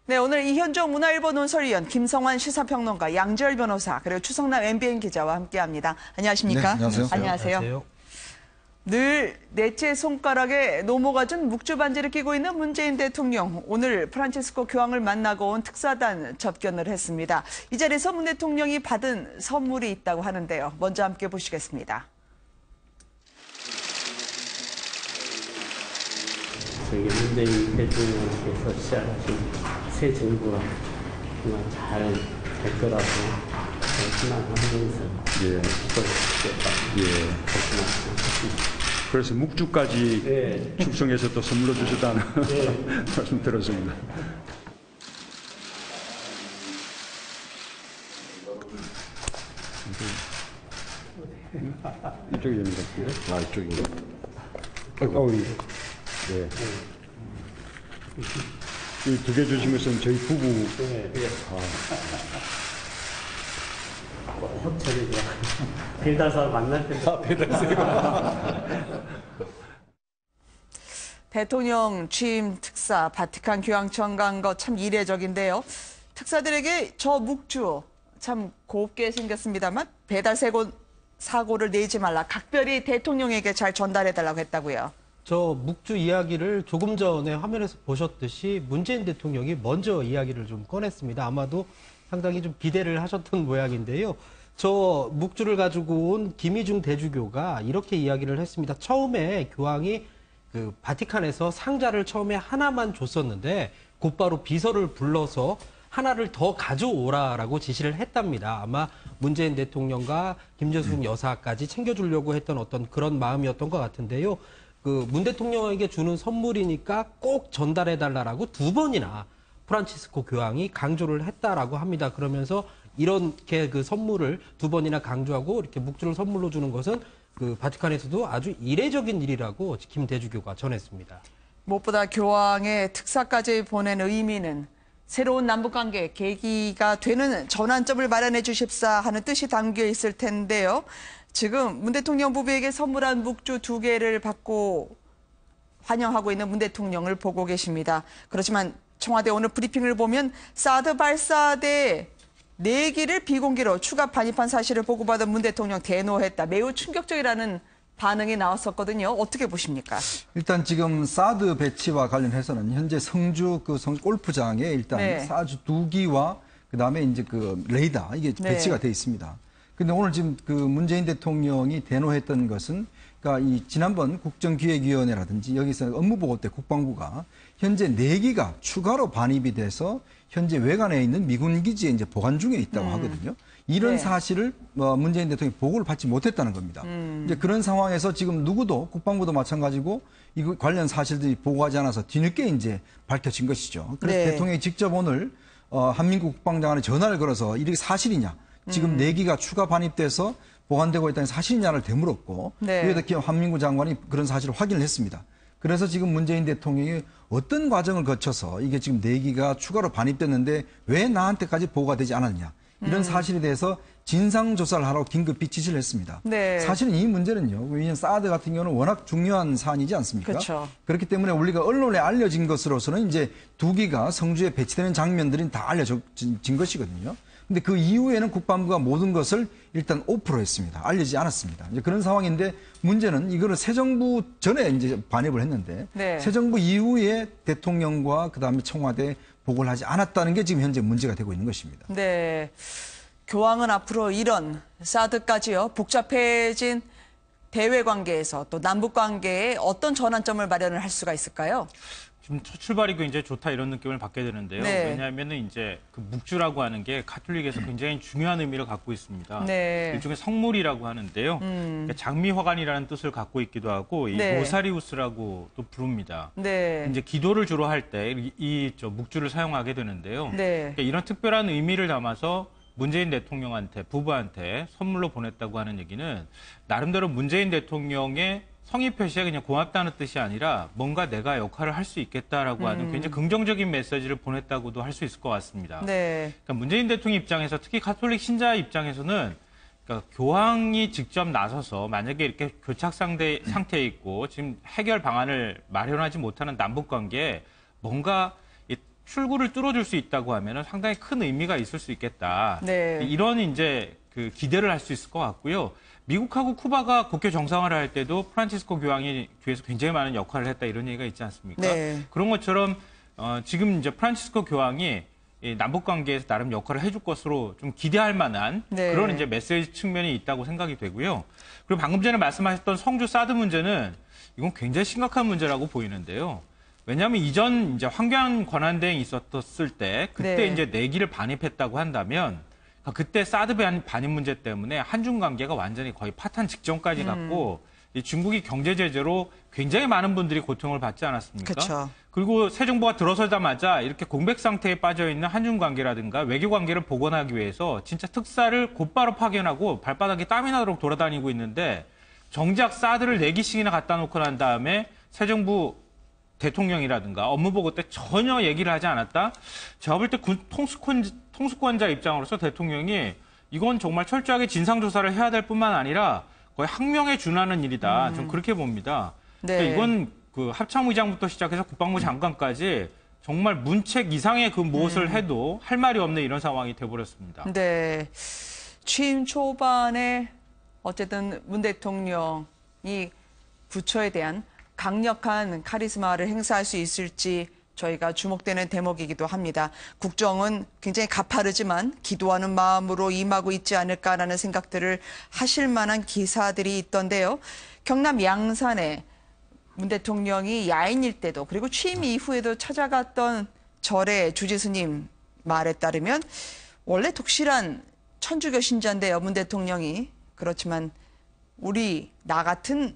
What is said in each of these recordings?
네, 오늘 이현종 문화일보 논설위원, 김성환 시사평론가, 양지열 변호사, 그리고 추성남 MBN 기자와 함께합니다. 안녕하십니까? 네, 안녕하세요. 안녕하세요. 늘 넷째 손가락에 노모가 준 묵주 반지를 끼고 있는 문재인 대통령. 오늘 프란치스코 교황을 만나고 온 특사단 접견을 했습니다. 이 자리에서 문 대통령이 받은 선물이 있다고 하는데요. 먼저 함께 보시겠습니다. 저희 문재인 대통령께서 시작하신 새 정부가 정말 잘 될 거라고 희망하면서 그래서 묵주까지 축성해서 또 선물로 주셨다는 말씀 들었습니다. 이쪽이 있는 것 같은데? 이쪽인가? 네. 이 두 개 주신 것은 저희 부부. 협찬이죠. 빌다사 만날 때. 대통령 취임 특사 바티칸 교황청 간 거 참 이례적인데요. 특사들에게 저 묵주 참 곱게 생겼습니다만 배달 사고를 내지 말라. 각별히 대통령에게 잘 전달해달라고 했다고요. 저 묵주 이야기를 조금 전에 화면에서 보셨듯이 문재인 대통령이 먼저 이야기를 좀 꺼냈습니다. 아마도 상당히 좀 기대를 하셨던 모양인데요. 저 묵주를 가지고 온 김희중 대주교가 이렇게 이야기를 했습니다. 처음에 교황이 그 바티칸에서 상자를 처음에 하나만 줬었는데 곧바로 비서를 불러서 하나를 더 가져오라라고 지시를 했답니다. 아마 문재인 대통령과 김재숙 여사까지 챙겨주려고 했던 어떤 그런 마음이었던 것 같은데요. 그 문 대통령에게 주는 선물이니까 꼭 전달해달라고 두 번이나 프란치스코 교황이 강조를 했다라고 합니다. 그러면서 이렇게 그 선물을 두 번이나 강조하고 이렇게 묵주를 선물로 주는 것은 그 바티칸에서도 아주 이례적인 일이라고 김 대주교가 전했습니다. 무엇보다 교황의 특사까지 보낸 의미는 새로운 남북관계 계기가 되는 전환점을 마련해 주십사 하는 뜻이 담겨 있을 텐데요. 지금 문 대통령 부부에게 선물한 묵주 2개를 받고 환영하고 있는 문 대통령을 보고 계십니다. 그렇지만 청와대 오늘 브리핑을 보면 사드 발사대 4기를 비공개로 추가 반입한 사실을 보고받은 문 대통령 대노했다. 매우 충격적이라는 반응이 나왔었거든요. 어떻게 보십니까? 일단 지금 사드 배치와 관련해서는 현재 성주 골프장에 일단 사드 2기와 그다음에 이제 그 레이더 이게 배치가 돼 있습니다. 근데 오늘 지금 그 문재인 대통령이 대노했던 것은 그러니까 이 지난번 국정기획위원회라든지 여기서 업무보고 때 국방부가 현재 4기가 추가로 반입이 돼서 현재 외관에 있는 미군 기지에 이제 보관 중에 있다고 하거든요. 이런 사실을 문재인 대통령이 보고를 받지 못했다는 겁니다. 이제 그런 상황에서 지금 누구도 국방부도 마찬가지고 이거 관련 사실들이 보고하지 않아서 뒤늦게 이제 밝혀진 것이죠. 그래서 대통령이 직접 오늘 한민국 국방장관에 전화를 걸어서 이게 사실이냐? 지금 4기가 추가 반입돼서 보관되고 있다는 사실이냐를 되물었고 여기다 한민구 장관이 그런 사실을 확인을 했습니다. 그래서 지금 문재인 대통령이 어떤 과정을 거쳐서 이게 지금 4기가 추가로 반입됐는데 왜 나한테까지 보고가 되지 않았냐. 이런 사실에 대해서 진상조사를 하라고 긴급히 지시를 했습니다. 사실은 이 문제는요. 왜냐하면 사드 같은 경우는 워낙 중요한 사안이지 않습니까? 그렇죠. 그렇기 때문에 우리가 언론에 알려진 것으로서는 이제 2기가 성주에 배치되는 장면들이 다 알려진 것이거든요. 근데 그 이후에는 국방부가 모든 것을 일단 오프로 했습니다. 알려지지 않았습니다. 이제 그런 상황인데 문제는 이거를 새 정부 전에 이제 반입을 했는데 새 정부 이후에 대통령과 그다음에 청와대 보고를 하지 않았다는 게 지금 현재 문제가 되고 있는 것입니다. 네. 교황은 앞으로 이런 사드까지요. 복잡해진 대외 관계에서 또 남북 관계에 어떤 전환점을 마련을 할 수가 있을까요? 지금 첫 출발이 굉장히 좋다 이런 느낌을 받게 되는데요. 왜냐하면은 이제 그 묵주라고 하는 게 가톨릭에서 굉장히 중요한 의미를 갖고 있습니다. 일종의 성물이라고 하는데요. 그러니까 장미화관이라는 뜻을 갖고 있기도 하고 이 로사리우스라고 또 부릅니다. 이제 기도를 주로 할 때 이 묵주를 사용하게 되는데요. 그러니까 이런 특별한 의미를 담아서 문재인 대통령한테 부부한테 선물로 보냈다고 하는 얘기는 나름대로 문재인 대통령의 성의 표시에 그냥 고맙다는 뜻이 아니라 뭔가 내가 역할을 할 수 있겠다라고 하는 굉장히 긍정적인 메시지를 보냈다고도 할 수 있을 것 같습니다. 그러니까 문재인 대통령 입장에서 특히 가톨릭 신자 입장에서는 그러니까 교황이 직접 나서서 만약에 이렇게 교착 상태에 있고 지금 해결 방안을 마련하지 못하는 남북 관계에 뭔가 출구를 뚫어줄 수 있다고 하면 상당히 큰 의미가 있을 수 있겠다. 네. 이런 이제 그 기대를 할 수 있을 것 같고요. 미국하고 쿠바가 국교 정상화를 할 때도 프란치스코 교황이 뒤에서 굉장히 많은 역할을 했다 이런 얘기가 있지 않습니까? 네. 그런 것처럼 지금 이제 프란치스코 교황이 이 남북 관계에서 나름 역할을 해줄 것으로 좀 기대할 만한 네. 그런 이제 메시지 측면이 있다고 생각이 되고요. 그리고 방금 전에 말씀하셨던 성주 사드 문제는 이건 굉장히 심각한 문제라고 보이는데요. 왜냐하면 이전 이제 환경 권한 대행이 있었을 때 그때 네. 이제 내기를 반입했다고 한다면 그때 사드 반입 문제 때문에 한중 관계가 완전히 거의 파탄 직전까지 갔고 이 중국이 경제 제재로 굉장히 많은 분들이 고통을 받지 않았습니까? 그쵸. 그리고 새 정부가 들어서자마자 이렇게 공백 상태에 빠져 있는 한중 관계라든가 외교 관계를 복원하기 위해서 진짜 특사를 곧바로 파견하고 발바닥에 땀이 나도록 돌아다니고 있는데 정작 사드를 4기씩이나 갖다 놓고 난 다음에 새 정부 대통령이라든가 업무보고 때 전혀 얘기를 하지 않았다? 제가 볼 때 통수권자 입장으로서 대통령이 이건 정말 철저하게 진상조사를 해야 될 뿐만 아니라 거의 항명에 준하는 일이다. 좀 그렇게 봅니다. 네. 그러니까 이건 그 합참의장부터 시작해서 국방부 장관까지 정말 문책 이상의 그 무엇을 해도 할 말이 없는 이런 상황이 돼버렸습니다. 네. 취임 초반에 어쨌든 문 대통령이 부처에 대한 강력한 카리스마를 행사할 수 있을지 저희가 주목되는 대목이기도 합니다. 국정은 굉장히 가파르지만 기도하는 마음으로 임하고 있지 않을까라는 생각들을 하실 만한 기사들이 있던데요. 경남 양산에 문 대통령이 야인일 때도 그리고 취임 이후에도 찾아갔던 절의 주지스님 말에 따르면 원래 독실한 천주교 신자인데요. 문 대통령이. 그렇지만 나 같은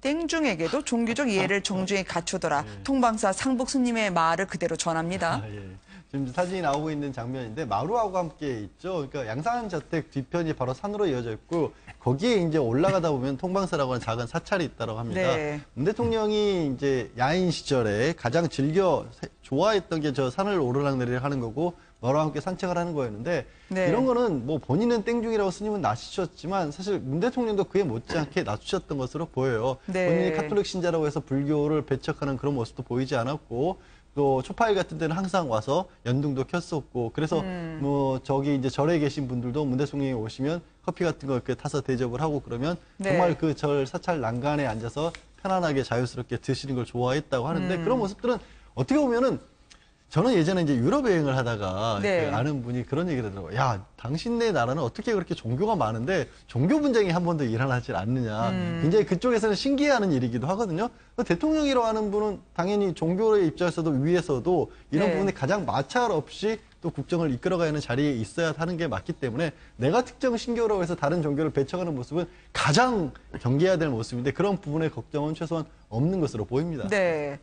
땡중에게도 종교적 이해를 정중히 갖추더라. 통방사 상복스님의 말을 그대로 전합니다. 예. 지금 사진이 나오고 있는 장면인데 마루하고 함께 있죠. 그러니까 양산저택 뒤편이 바로 산으로 이어져 있고 거기에 이제 올라가다 보면 통방사라고 하는 작은 사찰이 있다고 합니다. 네. 문 대통령이 이제 야인 시절에 가장 즐겨 좋아했던 게 저 산을 오르락내리락 하는 거고 너랑 함께 산책을 하는 거였는데 네. 이런 거는 뭐 본인은 땡중이라고 스님은 낮추셨지만 사실 문 대통령도 그에 못지않게 낮추셨던 것으로 보여요. 네. 본인이 카톨릭 신자라고 해서 불교를 배척하는 그런 모습도 보이지 않았고 또 초파일 같은 데는 항상 와서 연등도 켰었고 그래서 뭐 저기 이제 절에 계신 분들도 문 대통령이 오시면 커피 같은 거 이렇게 타서 대접을 하고 그러면 네. 정말 그 절 사찰 난간에 앉아서 편안하게 자유스럽게 드시는 걸 좋아했다고 하는데 그런 모습들은 어떻게 보면은 저는 예전에 이제 유럽 여행을 하다가 네. 그 아는 분이 그런 얘기를 하더라고요. 야, 당신네 나라는 어떻게 그렇게 종교가 많은데 종교 분쟁이 한 번도 일어나질 않느냐. 굉장히 그쪽에서는 신기해하는 일이기도 하거든요. 대통령이라고 하는 분은 당연히 종교의 입장에서도 위에서도 이런 네. 부분에 가장 마찰 없이 또 국정을 이끌어가는 자리에 있어야 하는 게 맞기 때문에 내가 특정 신교라고 해서 다른 종교를 배척하는 모습은 가장 경계해야 될 모습인데 그런 부분의 걱정은 최소한 없는 것으로 보입니다. 네.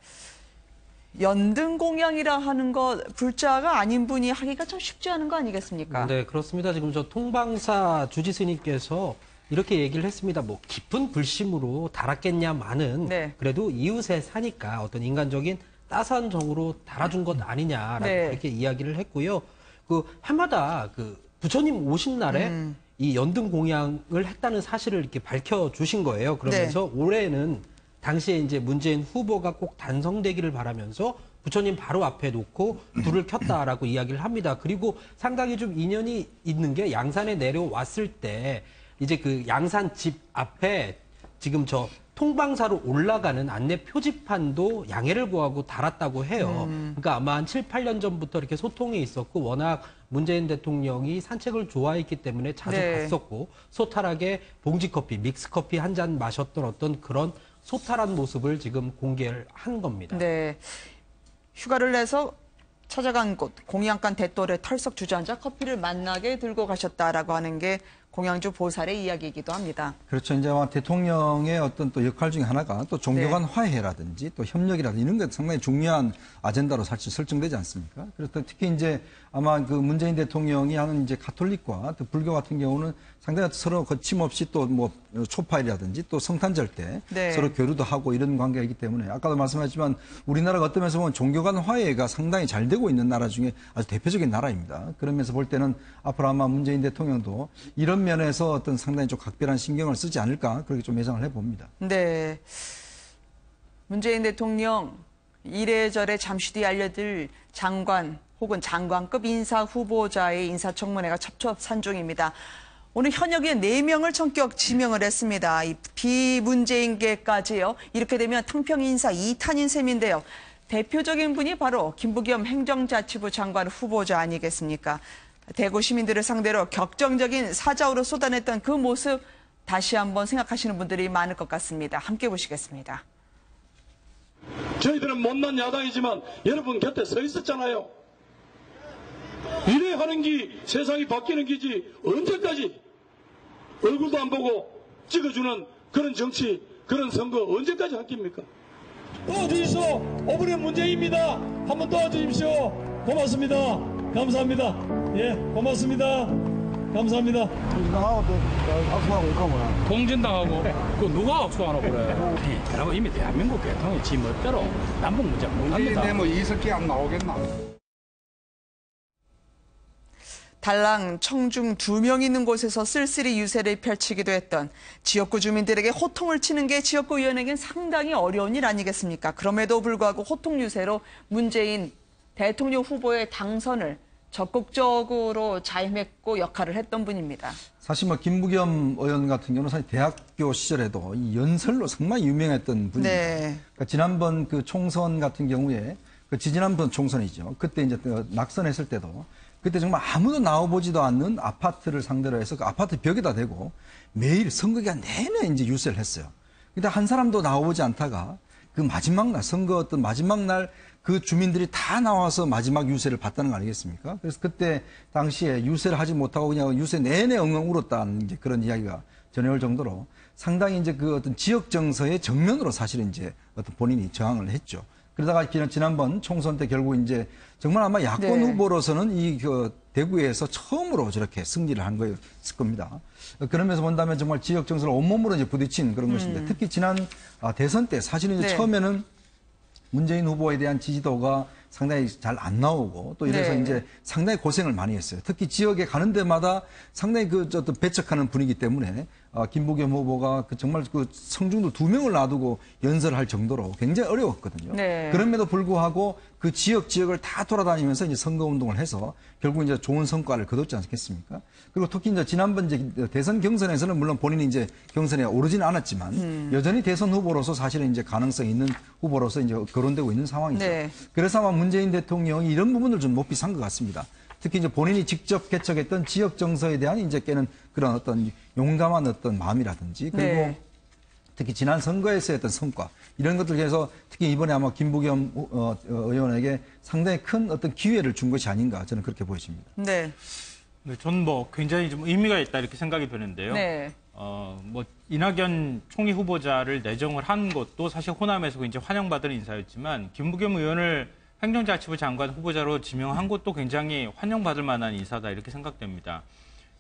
연등 공양이라 하는 것 불자가 아닌 분이 하기가 참 쉽지 않은 거 아니겠습니까? 네, 그렇습니다. 지금 저 통방사 주지스님께서 이렇게 얘기를 했습니다. 뭐 깊은 불심으로 달았겠냐마는 네. 그래도 이웃에 사니까 어떤 인간적인 따스한 정으로 달아준 것 아니냐라고 네. 그렇게 이야기를 했고요. 그 해마다 그 부처님 오신 날에 이 연등 공양을 했다는 사실을 이렇게 밝혀주신 거예요. 그러면서 올해는 당시에 이제 문재인 후보가 꼭 단성되기를 바라면서 부처님 바로 앞에 놓고 불을 켰다라고 이야기를 합니다. 그리고 상당히 좀 인연이 있는 게 양산에 내려왔을 때 이제 그 양산 집 앞에 지금 저 통방사로 올라가는 안내 표지판도 양해를 구하고 달았다고 해요. 그러니까 아마 한 7, 8년 전부터 이렇게 소통이 있었고 워낙 문재인 대통령이 산책을 좋아했기 때문에 자주 네. 갔었고 소탈하게 봉지커피, 믹스커피 한 잔 마셨던 어떤 그런 소탈한 모습을 지금 공개를 한 겁니다. 네. 휴가를 내서 찾아간 곳, 공양간 대돌에 털썩 주저앉아 커피를 만나게 들고 가셨다라고 하는 게 공양주 보살의 이야기이기도 합니다. 그렇죠. 이제 대통령의 어떤 또 역할 중에 하나가 또 종교 간 화해라든지 또 협력이라든지 이런 게 상당히 중요한 아젠다로 사실 설정되지 않습니까? 그래서 특히 이제 아마 그 문재인 대통령이 하는 이제 가톨릭과 또 불교 같은 경우는 상당히 서로 거침없이 또 뭐 초파일이라든지 또 성탄절 때 네. 서로 교류도 하고 이런 관계가 있기 때문에 아까도 말씀하셨지만 우리나라가 어떤 면에서 보면 종교 간 화해가 상당히 잘 되고 있는 나라 중에 아주 대표적인 나라입니다. 그런 면에서 볼 때는 앞으로 아마 문재인 대통령도 이런 면에서 어떤 상당히 좀 각별한 신경을 쓰지 않을까 그렇게 좀 예상을 해봅니다. 네. 문재인 대통령 이래저래 잠시 뒤에 알려드릴 장관 혹은 장관급 인사 후보자의 인사청문회가 첩첩산중입니다. 오늘 현역의 4명을 전격 지명을 했습니다. 이 비문재인계까지요. 이렇게 되면 탕평 인사 2탄인 셈인데요. 대표적인 분이 바로 김부겸 행정자치부 장관 후보자 아니겠습니까? 대구 시민들을 상대로 격정적인 사자우로 쏟아냈던 그 모습 다시 한번 생각하시는 분들이 많을 것 같습니다. 함께 보시겠습니다. 저희들은 못난 야당이지만 여러분 곁에 서 있었잖아요. 이래 하는 게 세상이 바뀌는 기지 언제까지 얼굴도 안 보고 찍어주는 그런 정치, 그런 선거 언제까지 할 겁니까? 도와주십시오. 5분의 문재인입니다. 한번 도와주십시오. 고맙습니다. 감사합니다. 예, 고맙습니다. 감사합니다. 공진당하고 그 누가 악수하나 그래. 그러고 이미 대한민국 대통령이 지 멋대로 남북 문제 못합니다. 내뭐 이석기 안 나오겠나? 달랑, 청중 2명 있는 곳에서 쓸쓸히 유세를 펼치기도 했던 지역구 주민들에게 호통을 치는 게 지역구 의원에겐 상당히 어려운 일 아니겠습니까? 그럼에도 불구하고 호통 유세로 문재인 대통령 후보의 당선을 적극적으로 자임했고 역할을 했던 분입니다. 사실 뭐 김부겸 의원 같은 경우는 사실 대학교 시절에도 이 연설로 정말 유명했던 분입니다. 네. 그러니까 지난번 그 총선 같은 경우에 그 지난번 총선이죠. 그때 이제 낙선했을 때도 그때 정말 아무도 나와보지도 않는 아파트를 상대로 해서 그 아파트 벽에다 대고 매일 선거 기간 내내 이제 유세를 했어요. 근데 한 사람도 나와보지 않다가 그 마지막 날, 선거 어떤 마지막 날 그 주민들이 다 나와서 마지막 유세를 봤다는 거 아니겠습니까? 그래서 그때 당시에 유세를 하지 못하고 그냥 유세 내내 엉엉 울었다는 이제 그런 이야기가 전해올 정도로 상당히 이제 그 어떤 지역 정서의 정면으로 사실은 이제 어떤 본인이 저항을 했죠. 그러다가 지난번 총선 때 결국 이제 정말 아마 야권 후보로서는 이 그 대구에서 처음으로 저렇게 승리를 한 거였을 겁니다. 그러면서 본다면 정말 지역 정서를 온몸으로 이제 부딪힌 그런 것인데 특히 지난 대선 때 사실은 이제 처음에는 문재인 후보에 대한 지지도가 상당히 잘 안 나오고 또 이래서 이제 상당히 고생을 많이 했어요. 특히 지역에 가는 데마다 상당히 그 어떤 배척하는 분위기 때문에 김부겸 후보가 그 정말 그 성중도 2명을 놔두고 연설할 정도로 굉장히 어려웠거든요. 그럼에도 불구하고 그 지역을 다 돌아다니면서 이제 선거 운동을 해서 결국 이제 좋은 성과를 거뒀지 않겠습니까? 그리고 특히 이제 지난번 이제 대선 경선에서는 물론 본인이 이제 경선에 오르지는 않았지만 여전히 대선 후보로서 사실은 이제 가능성 있는 후보로서 이제 거론되고 있는 상황이죠. 그래서 아마 문재인 대통령이 이런 부분을 좀 높이 산 것 같습니다. 특히 이제 본인이 직접 개척했던 지역 정서에 대한 이제 깨는 그런 어떤 용감한 어떤 마음이라든지 그리고 특히 지난 선거에서의 어떤 성과 이런 것들을 위해서 특히 이번에 아마 김부겸 의원에게 상당히 큰 어떤 기회를 준 것이 아닌가 저는 그렇게 보여집니다. 네. 네, 저는 뭐 굉장히 좀 의미가 있다 이렇게 생각이 되는데요. 뭐 이낙연 총리 후보자를 내정을 한 것도 사실 호남에서 굉장히 환영받은 인사였지만 김부겸 의원을 행정자치부 장관 후보자로 지명한 것도 굉장히 환영받을 만한 인사다 이렇게 생각됩니다.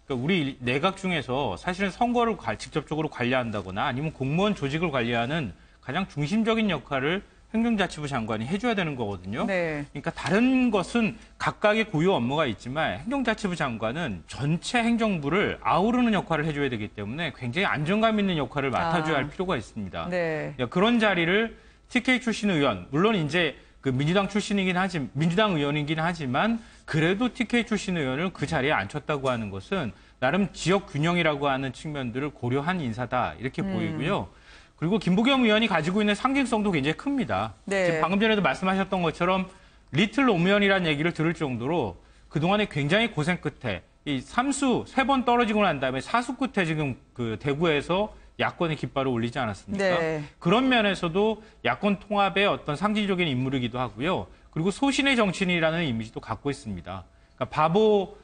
그러니까 우리 내각 중에서 사실은 선거를 직접적으로 관리한다거나 아니면 공무원 조직을 관리하는 가장 중심적인 역할을 행정자치부 장관이 해줘야 되는 거거든요. 그러니까 다른 것은 각각의 고유 업무가 있지만 행정자치부 장관은 전체 행정부를 아우르는 역할을 해줘야 되기 때문에 굉장히 안정감 있는 역할을 맡아줘야 할 필요가 있습니다. 그런 자리를 TK 출신 의원, 물론 이제 그 민주당 의원이긴 하지만 그래도 TK 출신 의원을 그 자리에 앉혔다고 하는 것은 나름 지역 균형이라고 하는 측면들을 고려한 인사다 이렇게 보이고요. 그리고 김부겸 의원이 가지고 있는 상징성도 굉장히 큽니다. 지금 방금 전에도 말씀하셨던 것처럼 리틀 노무현이라는 얘기를 들을 정도로 그동안에 굉장히 고생 끝에 이 3번 떨어지고 난 다음에 4수 끝에 지금 그 대구에서 야권의 깃발을 올리지 않았습니까? 그런 면에서도 야권 통합의 어떤 상징적인 인물이기도 하고요. 그리고 소신의 정치인이라는 이미지도 갖고 있습니다. 그러니까 바보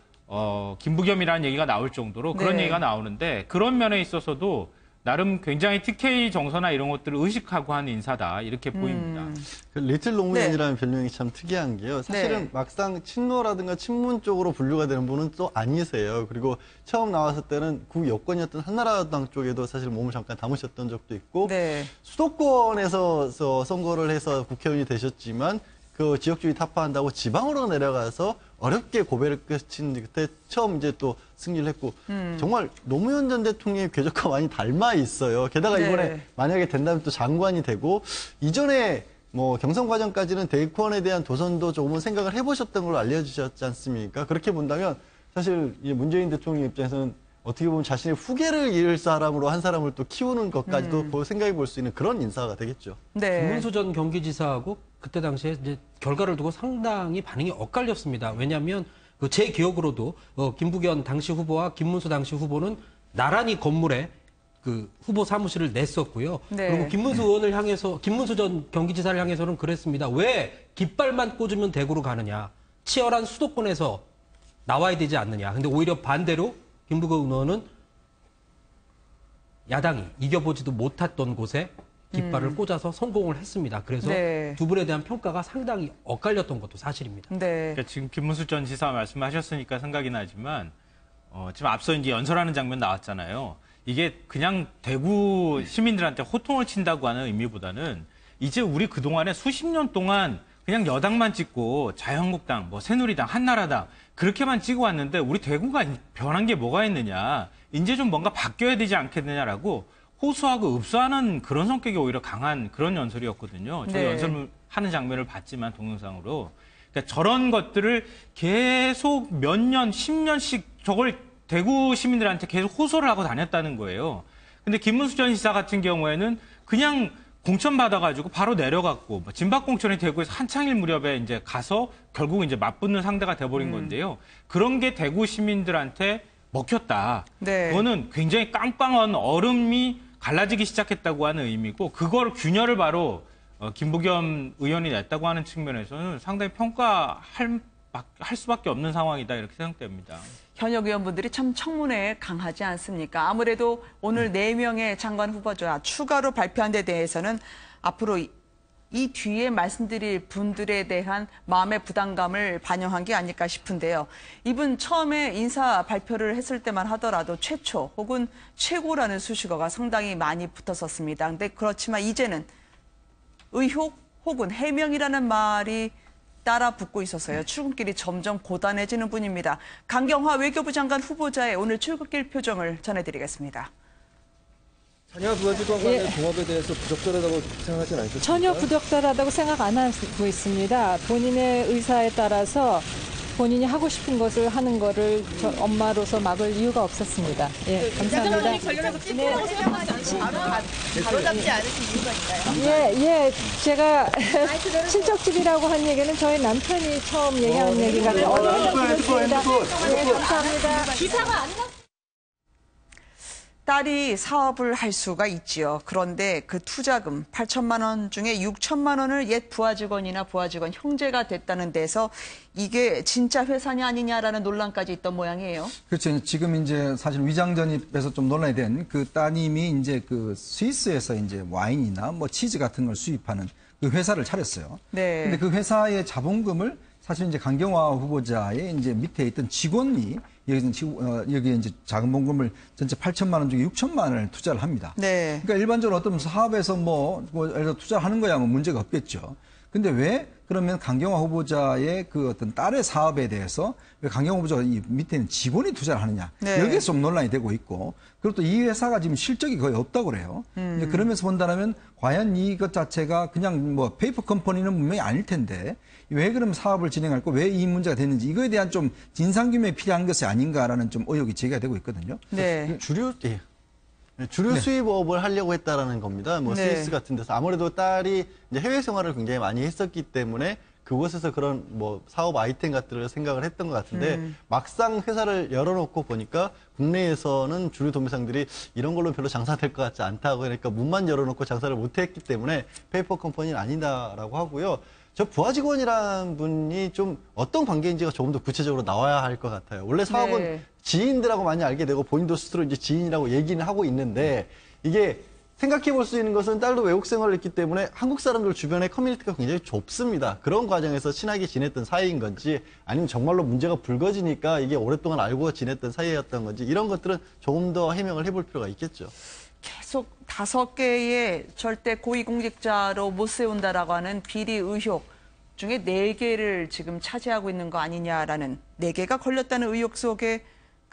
김부겸이라는 얘기가 나올 정도로 그런 얘기가 나오는데 그런 면에 있어서도 나름 굉장히 TK 정서나 이런 것들을 의식하고 하는 인사다 이렇게 보입니다. 그 리틀 노무현이라는 별명이 참 특이한 게요. 사실은 막상 친노라든가 친문 쪽으로 분류가 되는 분은 또 아니세요. 그리고 처음 나왔을 때는 구 여권이었던 한나라당 쪽에도 사실 몸을 잠깐 담으셨던 적도 있고 수도권에서 선거를 해서 국회의원이 되셨지만 그 지역주의 타파한다고 지방으로 내려가서 어렵게 고배를 끝인 그때 처음 이제 또 승리를 했고 정말 노무현 전 대통령의 궤적과 많이 닮아 있어요. 게다가 이번에 만약에 된다면 또 장관이 되고 이전에 뭐 경선 과정까지는 대권에 대한 도전도 조금은 생각을 해보셨던 걸로 알려주셨지 않습니까? 그렇게 본다면 사실 문재인 대통령 입장에서는 어떻게 보면 자신의 후계를 이을 사람으로 한 사람을 또 키우는 것까지도 생각해 볼 수 있는 그런 인사가 되겠죠. 네. 김문수 전 경기지사하고 그때 당시에 이제 결과를 두고 상당히 반응이 엇갈렸습니다. 왜냐하면 제 기억으로도 김부겸 당시 후보와 김문수 당시 후보는 나란히 건물에 그 후보 사무실을 냈었고요. 네. 그리고 김문수 의원을 향해서 김문수 전 경기지사를 향해서는 그랬습니다. 왜 깃발만 꽂으면 대구로 가느냐? 치열한 수도권에서 나와야 되지 않느냐? 근데 오히려 반대로 김부겸 의원은 야당이 이겨보지도 못했던 곳에 깃발을 꽂아서 성공을 했습니다. 그래서 네. 두 분에 대한 평가가 상당히 엇갈렸던 것도 사실입니다. 네. 그러니까 지금 김문수 전 지사 말씀하셨으니까 생각이 나지만 지금 앞서 이제 연설하는 장면 나왔잖아요. 이게 그냥 대구 시민들한테 호통을 친다고 하는 의미보다는 이제 우리 그동안에 수십 년 동안 그냥 여당만 찍고 자유한국당, 뭐 새누리당, 한나라당 그렇게만 찍어 왔는데 우리 대구가 변한 게 뭐가 있느냐. 이제 좀 뭔가 바뀌어야 되지 않겠느냐라고 호소하고 읍소하는 그런 성격이 오히려 강한 그런 연설이었거든요. 저희 네. 연설하는 장면을 봤지만 동영상으로. 그러니까 저런 것들을 계속 몇 년, 10년씩 저걸 대구 시민들한테 계속 호소를 하고 다녔다는 거예요. 근데 김문수 전 지사 같은 경우에는 그냥 공천 받아가지고 바로 내려갔고, 뭐 진박 공천이 대구에서 한창일 무렵에 이제 가서 결국 이제 맞붙는 상대가 돼버린 건데요. 그런 게 대구 시민들한테 먹혔다. 네. 그거는 굉장히 깡빵한 얼음이 갈라지기 시작했다고 하는 의미고, 그걸 균열을 바로 김부겸 의원이 냈다고 하는 측면에서는 상당히 평가할 수밖에 없는 상황이다 이렇게 생각됩니다. 현역 의원분들이 참 청문회에 강하지 않습니까? 아무래도 오늘 4명의 장관 후보자 추가로 발표한 데 대해서는 앞으로 이 뒤에 말씀드릴 분들에 대한 마음의 부담감을 반영한 게 아닐까 싶은데요. 이분 처음에 인사 발표를 했을 때만 하더라도 최초 혹은 최고라는 수식어가 상당히 많이 붙었었습니다. 근데 그렇지만 이제는 의혹 혹은 해명이라는 말이 따라 붙고 있어서요. 출근길이 점점 고단해지는 분입니다. 강경화 외교부 장관 후보자의 오늘 출근길 표정을 전해드리겠습니다. 자녀 부하직원 간의 동업에 대해서 부적절하다고 생각하지 않으셨습니까? 전혀 부적절하다고 생각 안 하고 있습니다. 본인의 의사에 따라서 본인이 하고 싶은 것을 하는 거를 엄마로서 막을 이유가 없었습니다. 예, 감사합니다. 바로잡지 않으신 이유가 있나요? 예, 제가 친척집이라고 한 얘기는 저희 남편이 처음 얘기한 얘기가 어려웠습니다. 예, 감사합니다. 기사가 안 나. 딸이 사업을 할 수가 있지요. 그런데 그 투자금 8천만 원 중에 6천만 원을 옛 부하 직원이나 부하 직원 형제가 됐다는 데서 이게 진짜 회사냐 아니냐라는 논란까지 있던 모양이에요. 그렇죠. 지금 이제 사실 위장 전입에서 좀 논란이 된 그 따님이 이제 그 스위스에서 이제 와인이나 뭐 치즈 같은 걸 수입하는 그 회사를 차렸어요. 네. 근데 그 회사의 자본금을 사실 이제 강경화 후보자의 이제 밑에 있던 직원이 여기 이제 자본금을 전체 8천만 원 중에 6천만 원을 투자를 합니다. 네. 그러니까 일반적으로 어떤 사업에서 뭐 예를 들어 투자하는 거야 뭐 문제가 없겠죠. 근데 왜 그러면 강경화 후보자의 그 어떤 딸의 사업에 대해서 왜 강경화 후보자가 이 밑에 있는 직원이 투자를 하느냐. 네. 여기에서 좀 논란이 되고 있고. 그리고 또 이 회사가 지금 실적이 거의 없다고 그래요. 이제 그러면서 본다면 과연 이것 자체가 그냥 뭐 페이퍼 컴퍼니는 분명히 아닐 텐데 왜 그럼 사업을 진행할고 왜 이 문제가 됐는지 이거에 대한 좀 진상규명이 필요한 것이 아닌가라는 좀 의혹이 제기가 되고 있거든요. 네. 주류 네. 수입업을 하려고 했다라는 겁니다. 뭐 네. 스위스 같은 데서 아무래도 딸이 이제 해외 생활을 굉장히 많이 했었기 때문에 그곳에서 그런 뭐 사업 아이템 같들을 생각을 했던 것 같은데 막상 회사를 열어놓고 보니까 국내에서는 주류 도매상들이 이런 걸로 별로 장사될 것 같지 않다고 그러니까 문만 열어놓고 장사를 못했기 때문에 페이퍼 컴퍼니는 아니다라고 하고요. 저 부하 직원이라는 분이 좀 어떤 관계인지가 조금 더 구체적으로 나와야 할 것 같아요. 원래 사업은 네. 지인들하고 많이 알게 되고 본인도 스스로 이제 지인이라고 얘기는 하고 있는데 이게 생각해 볼 수 있는 것은 딸도 외국 생활을 했기 때문에 한국 사람들 주변의 커뮤니티가 굉장히 좁습니다. 그런 과정에서 친하게 지냈던 사이인 건지 아니면 정말로 문제가 불거지니까 이게 오랫동안 알고 지냈던 사이였던 건지 이런 것들은 조금 더 해명을 해볼 필요가 있겠죠. 계속 5개의 절대 고위공직자로 못 세운다라고 하는 비리 의혹 중에 4개를 지금 차지하고 있는 거 아니냐라는 4개가 걸렸다는 의혹 속에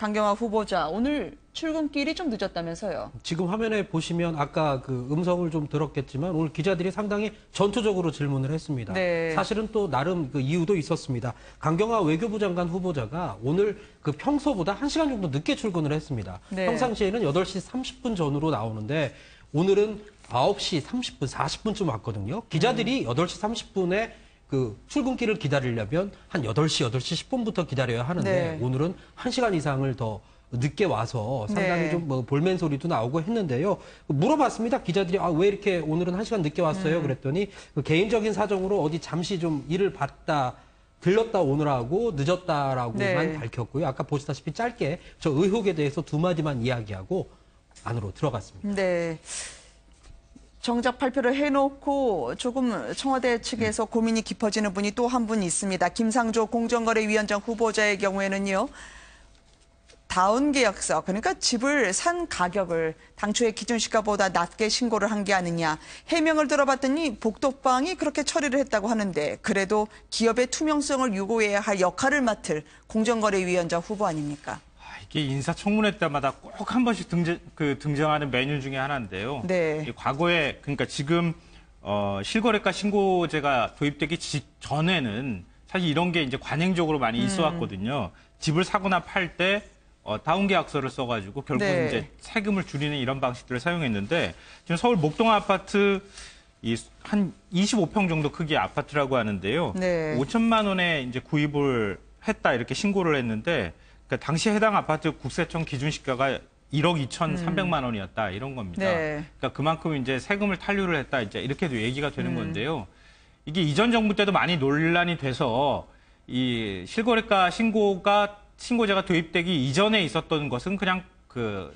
강경화 후보자 오늘 출근길이 좀 늦었다면서요? 지금 화면에 보시면 아까 그 음성을 좀 들었겠지만 오늘 기자들이 상당히 전투적으로 질문을 했습니다. 네. 사실은 또 나름 그 이유도 있었습니다. 강경화 외교부 장관 후보자가 오늘 그 평소보다 1시간 정도 늦게 출근을 했습니다. 네. 평상시에는 8시 30분 전후로 나오는데 오늘은 9시 30분, 40분쯤 왔거든요. 기자들이 8시 30분에 그 출근길을 기다리려면 한 8시 10분부터 기다려야 하는데 네. 오늘은 1시간 이상을 더 늦게 와서 상당히 네. 좀 뭐 볼멘 소리도 나오고 했는데요. 물어봤습니다. 기자들이 왜 이렇게 오늘은 1시간 늦게 왔어요? 그랬더니 그 개인적인 사정으로 어디 잠시 좀 일을 봤다 들렀다 오느라고 늦었다라고만 네. 밝혔고요. 아까 보시다시피 짧게 저 의혹에 대해서 2마디만 이야기하고 안으로 들어갔습니다. 네. 정작 발표를 해놓고 조금 청와대 측에서 고민이 깊어지는 분이 또 한 분 있습니다. 김상조 공정거래위원장 후보자의 경우에는요. 다운계약서, 그러니까 집을 산 가격을 당초의 기준시가보다 낮게 신고를 한 게 아니냐. 해명을 들어봤더니 복덕방이 그렇게 처리를 했다고 하는데 그래도 기업의 투명성을 요구해야 할 역할을 맡을 공정거래위원장 후보 아닙니까? 이게 인사청문회 때마다 꼭 한 번씩 등장하는 메뉴 중에 하나인데요. 네. 과거에 그러니까 지금 실거래가 신고제가 도입되기 전에는 사실 이런 게 이제 관행적으로 많이 있어왔거든요. 집을 사거나 팔 때 다운계약서를 써가지고 결국 네. 이제 세금을 줄이는 이런 방식들을 사용했는데 지금 서울 목동 아파트 한 25평 정도 크기의 아파트라고 하는데요. 네. 5천만 원에 이제 구입을 했다 이렇게 신고를 했는데. 그러니까 당시 해당 아파트 국세청 기준시가가 1억 2,300만 원이었다 이런 겁니다. 네. 그러니까 그만큼 이제 세금을 탄류를 했다 이제 이렇게도 얘기가 되는 건데요. 이게 이전 정부 때도 많이 논란이 돼서 이 실거래가 신고제가 도입되기 이전에 있었던 것은 그냥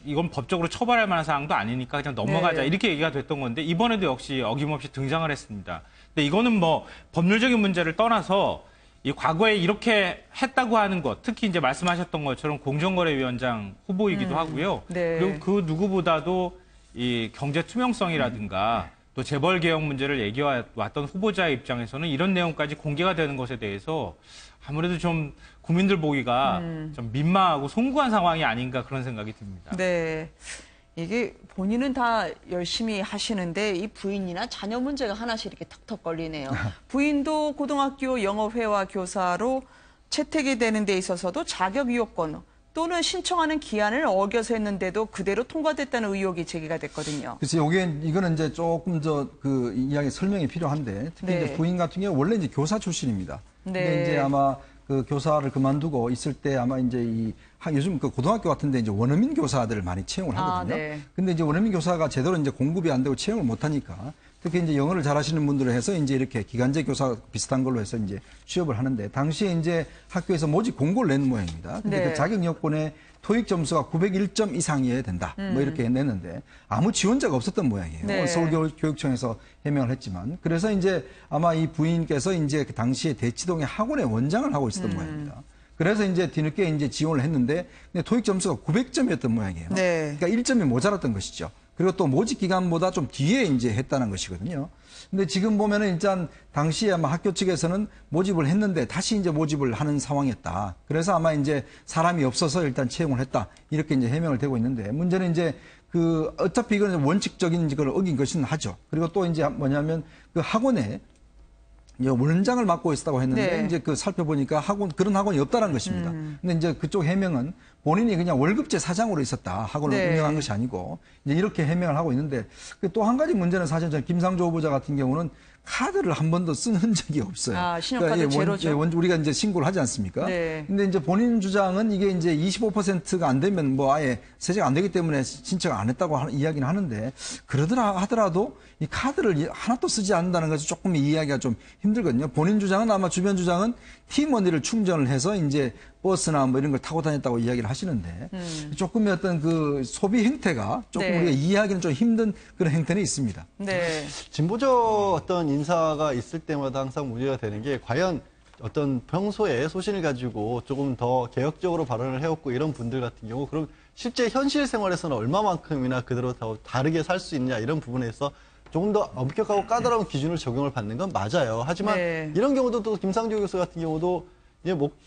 이건 법적으로 처벌할 만한 사항도 아니니까 그냥 넘어가자 네. 이렇게 얘기가 됐던 건데 이번에도 역시 어김없이 등장을 했습니다. 근데 이거는 뭐 법률적인 문제를 떠나서 이 과거에 이렇게 했다고 하는 것, 특히 이제 말씀하셨던 것처럼 공정거래위원장 후보이기도 하고요. 네. 그리고 그 누구보다도 이 경제 투명성이라든가 또 재벌 개혁 문제를 얘기해왔던 후보자의 입장에서는 이런 내용까지 공개가 되는 것에 대해서 아무래도 좀 국민들 보기가 좀 민망하고 송구한 상황이 아닌가 그런 생각이 듭니다. 네. 이게 본인은 다 열심히 하시는데 이 부인이나 자녀 문제가 하나씩 이렇게 턱턱 걸리네요. 부인도 고등학교 영어회화 교사로 채택이 되는 데 있어서도 자격 요건 또는 신청하는 기한을 어겨서 했는데도 그대로 통과됐다는 의혹이 제기가 됐거든요. 그래서 이거는 이제 조금 그 이야기 설명이 필요한데 특히 네. 이제 부인 같은 경우 원래 이제 교사 출신입니다. 근데 네. 이제 아마 그 교사를 그만두고 있을 때 아마 이제 요즘 그 고등학교 같은데 이제 원어민 교사들을 많이 채용을 하거든요. 네. 근데 이제 원어민 교사가 제대로 이제 공급이 안 되고 채용을 못 하니까 특히 이제 영어를 잘하시는 분들을 해서 이제 이렇게 기간제 교사 비슷한 걸로 해서 이제 취업을 하는데 당시에 이제 학교에서 모집 공고를 낸 모양입니다. 근데 네. 그 자격 요건에 토익 점수가 901점 이상이어야 된다. 뭐 이렇게 냈는데 아무 지원자가 없었던 모양이에요. 네. 서울교육청에서 해명을 했지만 그래서 이제 아마 이 부인께서 이제 그 당시에 대치동의 학원의 원장을 하고 있었던 모양입니다. 그래서 이제 뒤늦게 이제 지원을 했는데 근데 토익 점수가 900점이었던 모양이에요. 네. 그러니까 1점이 모자랐던 것이죠. 그리고 또 모집 기간보다 좀 뒤에 이제 했다는 것이거든요. 근데 지금 보면은 일단 당시에 아마 학교 측에서는 모집을 했는데 다시 이제 모집을 하는 상황이었다. 그래서 아마 이제 사람이 없어서 일단 채용을 했다. 이렇게 이제 해명을 되고 있는데 문제는 이제 어차피 이거는 원칙적인 걸 어긴 것은 하죠. 그리고 또 이제 뭐냐면 그 학원에 원장을 맡고 있었다고 했는데 네. 이제 살펴보니까 그런 학원이 없다는 것입니다. 근데 이제 그쪽 해명은 본인이 그냥 월급제 사장으로 있었다. 학원을 네. 운영한 것이 아니고 이제 이렇게 해명을 하고 있는데 또 한 가지 문제는 사실 저는 김상조 후보자 같은 경우는 카드를 한 번도 쓴 흔적이 없어요. 신용카드 제로죠. 우리가 이제 신고를 하지 않습니까? 네. 근데 이제 본인 주장은 이게 이제 25%가 안 되면 뭐 아예 세제가 안 되기 때문에 신청을 안 했다고 이야기는 하는데 하더라도 이 카드를 하나도 쓰지 않는다는 것이 조금 이해하기가 좀 힘들거든요. 본인 주장은 아마 주변 주장은 티머니를 충전을 해서 이제 버스나 뭐 이런 걸 타고 다녔다고 이야기를 하시는데 조금의 어떤 그 소비 행태가 조금 네. 우리가 이해하기는 좀 힘든 그런 행태는 있습니다. 네. 진보적 어떤 인사가 있을 때마다 항상 문제가 되는 게 과연 어떤 평소에 소신을 가지고 조금 더 개혁적으로 발언을 해왔고 이런 분들 같은 경우 그럼 실제 현실 생활에서는 얼마만큼이나 그대로 더 다르게 살 수 있냐 이런 부분에서 조금 더 엄격하고 까다로운 기준을 적용을 받는 건 맞아요. 하지만 네. 이런 경우도 또 김상조 교수 같은 경우도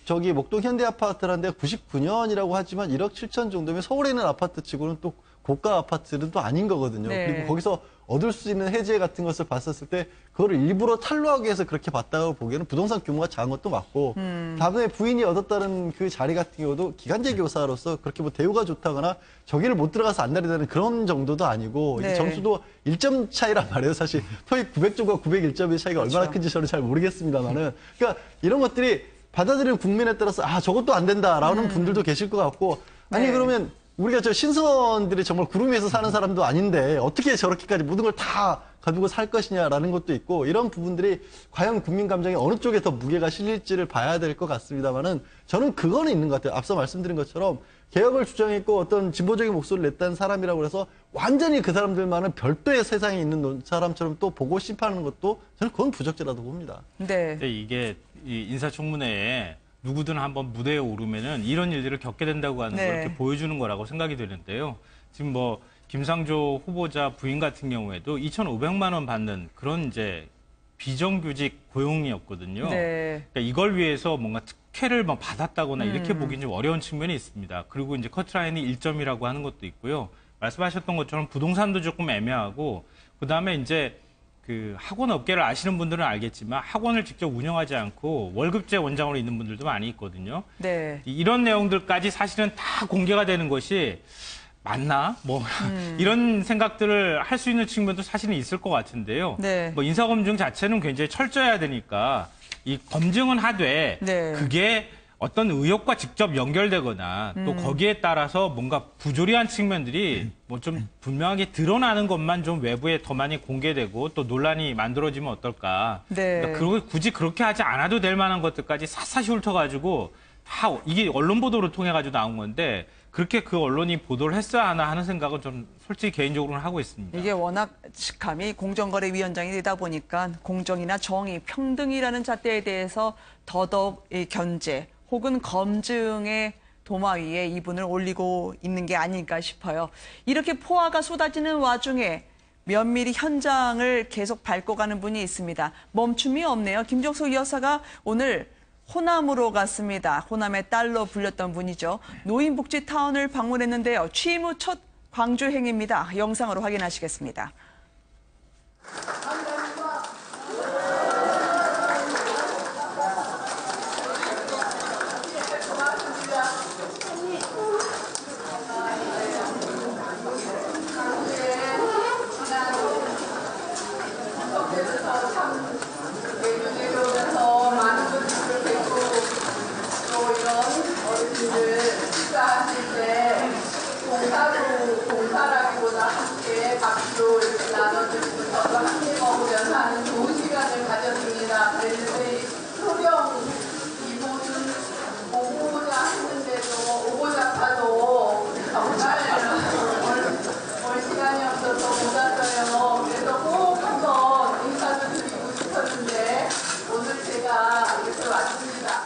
저기 목동 현대아파트라는 데가 99년이라고 하지만 1억 7천 정도면 서울에 있는 아파트 치고는 또 고가 아파트는 또 아닌 거거든요. 네. 그리고 거기서 얻을 수 있는 해제 같은 것을 봤었을 때 그거를 일부러 탈루하기 위해서 그렇게 봤다고 보기에는 부동산 규모가 작은 것도 맞고 다음에 부인이 얻었다는 그 자리 같은 경우도 기간제 교사로서 그렇게 뭐 대우가 좋다거나 저기를 못 들어가서 안달이 되는 그런 정도도 아니고 네. 이게 점수도 1점 차이란 말이에요. 사실 토익 900점과 901점의 차이가 그렇죠. 얼마나 큰지 저는 잘 모르겠습니다만은 그러니까 이런 것들이 받아들이는 국민에 따라서 저것도 안 된다라는 분들도 계실 것 같고 아니 네. 그러면 우리가 저 신선들이 정말 구름 위에서 사는 사람도 아닌데 어떻게 저렇게까지 모든 걸 다 가지고 살 것이냐라는 것도 있고 이런 부분들이 과연 국민 감정에 어느 쪽에 더 무게가 실릴지를 봐야 될 것 같습니다만은 저는 그거는 있는 것 같아요. 앞서 말씀드린 것처럼 개혁을 주장했고 어떤 진보적인 목소리를 냈다는 사람이라고 해서 완전히 그 사람들만은 별도의 세상에 있는 사람처럼 또 보고 심판하는 것도 저는 그건 부적절하다고 봅니다. 네. 근데 이게 이 인사청문회에 누구든 한번 무대에 오르면은 이런 일들을 겪게 된다고 하는 걸 이렇게 보여주는 거라고 생각이 되는데요. 지금 뭐 김상조 후보자 부인 같은 경우에도 2,500만 원 받는 그런 이제 비정규직 고용이었거든요. 네. 그러니까 이걸 위해서 뭔가 특혜를 뭐 받았다거나 이렇게 보기는 좀 어려운 측면이 있습니다. 그리고 이제 커트라인이 1점이라고 하는 것도 있고요. 말씀하셨던 것처럼 부동산도 조금 애매하고 그다음에 이제 그 학원 업계를 아시는 분들은 알겠지만 학원을 직접 운영하지 않고 월급제 원장으로 있는 분들도 많이 있거든요. 네. 이런 내용들까지 사실은 다 공개가 되는 것이 맞나? 뭐 이런 생각들을 할 수 있는 측면도 사실은 있을 것 같은데요. 네. 뭐 인사검증 자체는 굉장히 철저해야 되니까 이 검증은 하되 네. 그게 어떤 의혹과 직접 연결되거나 또 거기에 따라서 뭔가 부조리한 측면들이 뭐 좀 분명하게 드러나는 것만 좀 외부에 더 많이 공개되고 또 논란이 만들어지면 어떨까. 네. 그러니까 그걸 굳이 그렇게 하지 않아도 될 만한 것들까지 샅샅이 훑어가지고 다 이게 언론 보도를 통해 가지고 나온 건데 그렇게 그 언론이 보도를 했어야 하나 하는 생각은 좀 솔직히 개인적으로는 하고 있습니다. 이게 워낙 직함이 공정거래위원장이 되다 보니까 공정이나 정의, 평등이라는 잣대에 대해서 더더욱 이 견제 혹은 검증의 도마 위에 이분을 올리고 있는 게 아닐까 싶어요. 이렇게 포화가 쏟아지는 와중에 면밀히 현장을 계속 밟고 가는 분이 있습니다. 멈춤이 없네요. 김정숙 여사가 오늘 호남으로 갔습니다. 호남의 딸로 불렸던 분이죠. 노인복지타운을 방문했는데요. 취임 후 첫 광주행입니다. 영상으로 확인하시겠습니다. 봉사라기보다 함께 밥도 이렇게 나눠주고 저도 함께 먹으면서 하는 좋은 시간을 가졌습니다. 그랬는데 소령 이분은 오고자 했는데도 오고자 하도 정말 올 시간이 없어서 못 왔어요. 그래서 꼭 한번 인사도 드리고 싶었는데 오늘 제가 이렇게 왔습니다.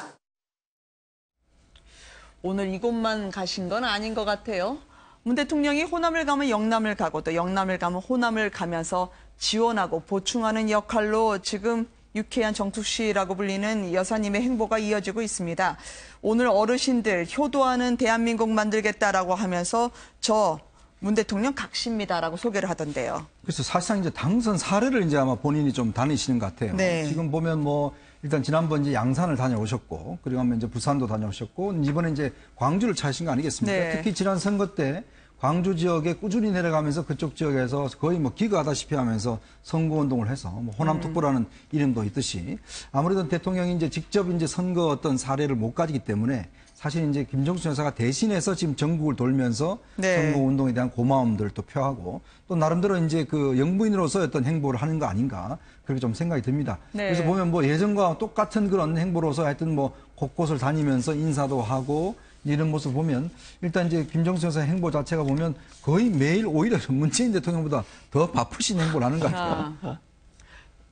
오늘 이곳만 가신 건 아닌 것 같아요. 문 대통령이 호남을 가면 영남을 가고 또 영남을 가면 호남을 가면서 지원하고 보충하는 역할로 지금 유쾌한 정숙씨라고 불리는 여사님의 행보가 이어지고 있습니다. 오늘 어르신들 효도하는 대한민국 만들겠다라고 하면서 저 문 대통령 각시입니다라고 소개를 하던데요. 그래서 사실상 이제 당선 사례를 이제 아마 본인이 좀 다니시는 것 같아요. 네. 지금 보면 뭐 일단 지난번 이제 양산을 다녀오셨고 그리고 하면 이제 부산도 다녀오셨고 이번에 이제 광주를 찾으신 거 아니겠습니까? 네. 특히 지난 선거 때 광주 지역에 꾸준히 내려가면서 그쪽 지역에서 거의 뭐 기거하다시피 하면서 선거운동을 해서 뭐 호남특보라는 이름도 있듯이 아무래도 대통령이 이제 직접 이제 선거 어떤 사례를 못 가지기 때문에 사실 이제 김정숙 여사가 대신해서 지금 전국을 돌면서 네. 선거운동에 대한 고마움들을 또 표하고 또 나름대로 이제 그 영부인으로서 어떤 행보를 하는 거 아닌가 그렇게 좀 생각이 듭니다. 네. 그래서 보면 뭐 예전과 똑같은 그런 행보로서 하여튼 뭐 곳곳을 다니면서 인사도 하고 이런 모습 보면 일단 이제 김정숙 여사의 행보 자체가 보면 거의 매일 오히려 문재인 대통령보다 더 바쁘신 행보를 하는 것 같아요.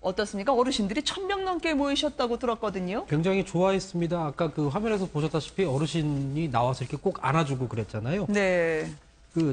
어떻습니까? 어르신들이 1,000명 넘게 모이셨다고 들었거든요. 굉장히 좋아했습니다. 아까 그 화면에서 보셨다시피 어르신이 나와서 이렇게 꼭 안아주고 그랬잖아요. 네.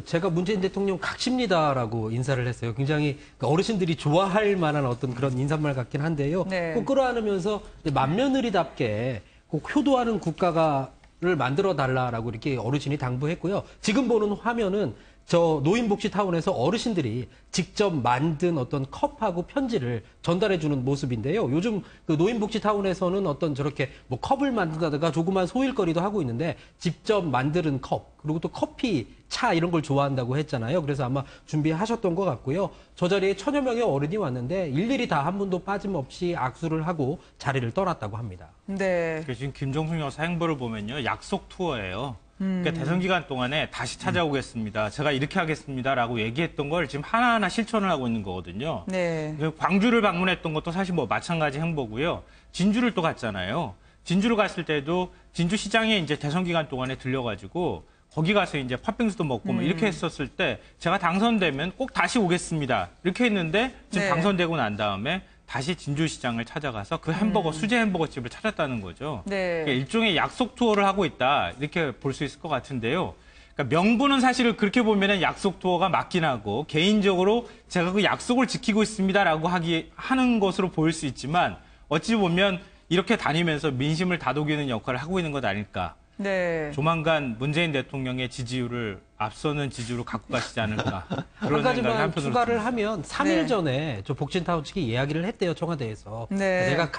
제가 문재인 대통령 각시입니다라고 인사를 했어요. 굉장히 어르신들이 좋아할 만한 어떤 그런 인사말 같긴 한데요. 네. 꼭 끌어안으면서 맏며느리답게 꼭 효도하는 국가를 만들어 달라라고 이렇게 어르신이 당부했고요. 지금 보는 화면은 저 노인복지타운에서 어르신들이 직접 만든 어떤 컵하고 편지를 전달해주는 모습인데요. 요즘 그 노인복지타운에서는 어떤 저렇게 뭐 컵을 만든다든가 조그만 소일거리도 하고 있는데 직접 만드는 컵, 그리고 또 커피, 차 이런 걸 좋아한다고 했잖아요. 그래서 아마 준비하셨던 것 같고요. 저 자리에 1000여 명의 어른이 왔는데 일일이 다 한 분도 빠짐없이 악수를 하고 자리를 떠났다고 합니다. 네. 지금 김정숙 여사 행보를 보면요. 약속 투어예요. 그러니까 대선 기간 동안에 다시 찾아오겠습니다. 제가 이렇게 하겠습니다라고 얘기했던 걸 지금 하나하나 실천을 하고 있는 거거든요. 네. 광주를 방문했던 것도 사실 뭐 마찬가지 행보고요. 진주를 또 갔잖아요. 진주를 갔을 때도 진주시장에 이제 대선 기간 동안에 들려가지고 거기 가서 이제 팥빙수도 먹고 뭐 이렇게 했었을 때 제가 당선되면 꼭 다시 오겠습니다. 이렇게 했는데 지금 네. 당선되고 난 다음에 다시 진주시장을 찾아가서 그 햄버거, 수제 햄버거 집을 찾았다는 거죠. 네. 그러니까 일종의 약속 투어를 하고 있다. 이렇게 볼 수 있을 것 같은데요. 그러니까 명분은 사실 그렇게 보면은 약속 투어가 맞긴 하고 개인적으로 제가 그 약속을 지키고 있습니다라고 하는 것으로 보일 수 있지만 어찌 보면 이렇게 다니면서 민심을 다독이는 역할을 하고 있는 것 아닐까. 네. 조만간 문재인 대통령의 지지율을 앞서는 지지율로 갖고 가시지 않을까. 한 가지만 추가를 하면 3일 전에 저 복진타운 측이 이야기를 했대요, 청와대에서. 네. 내가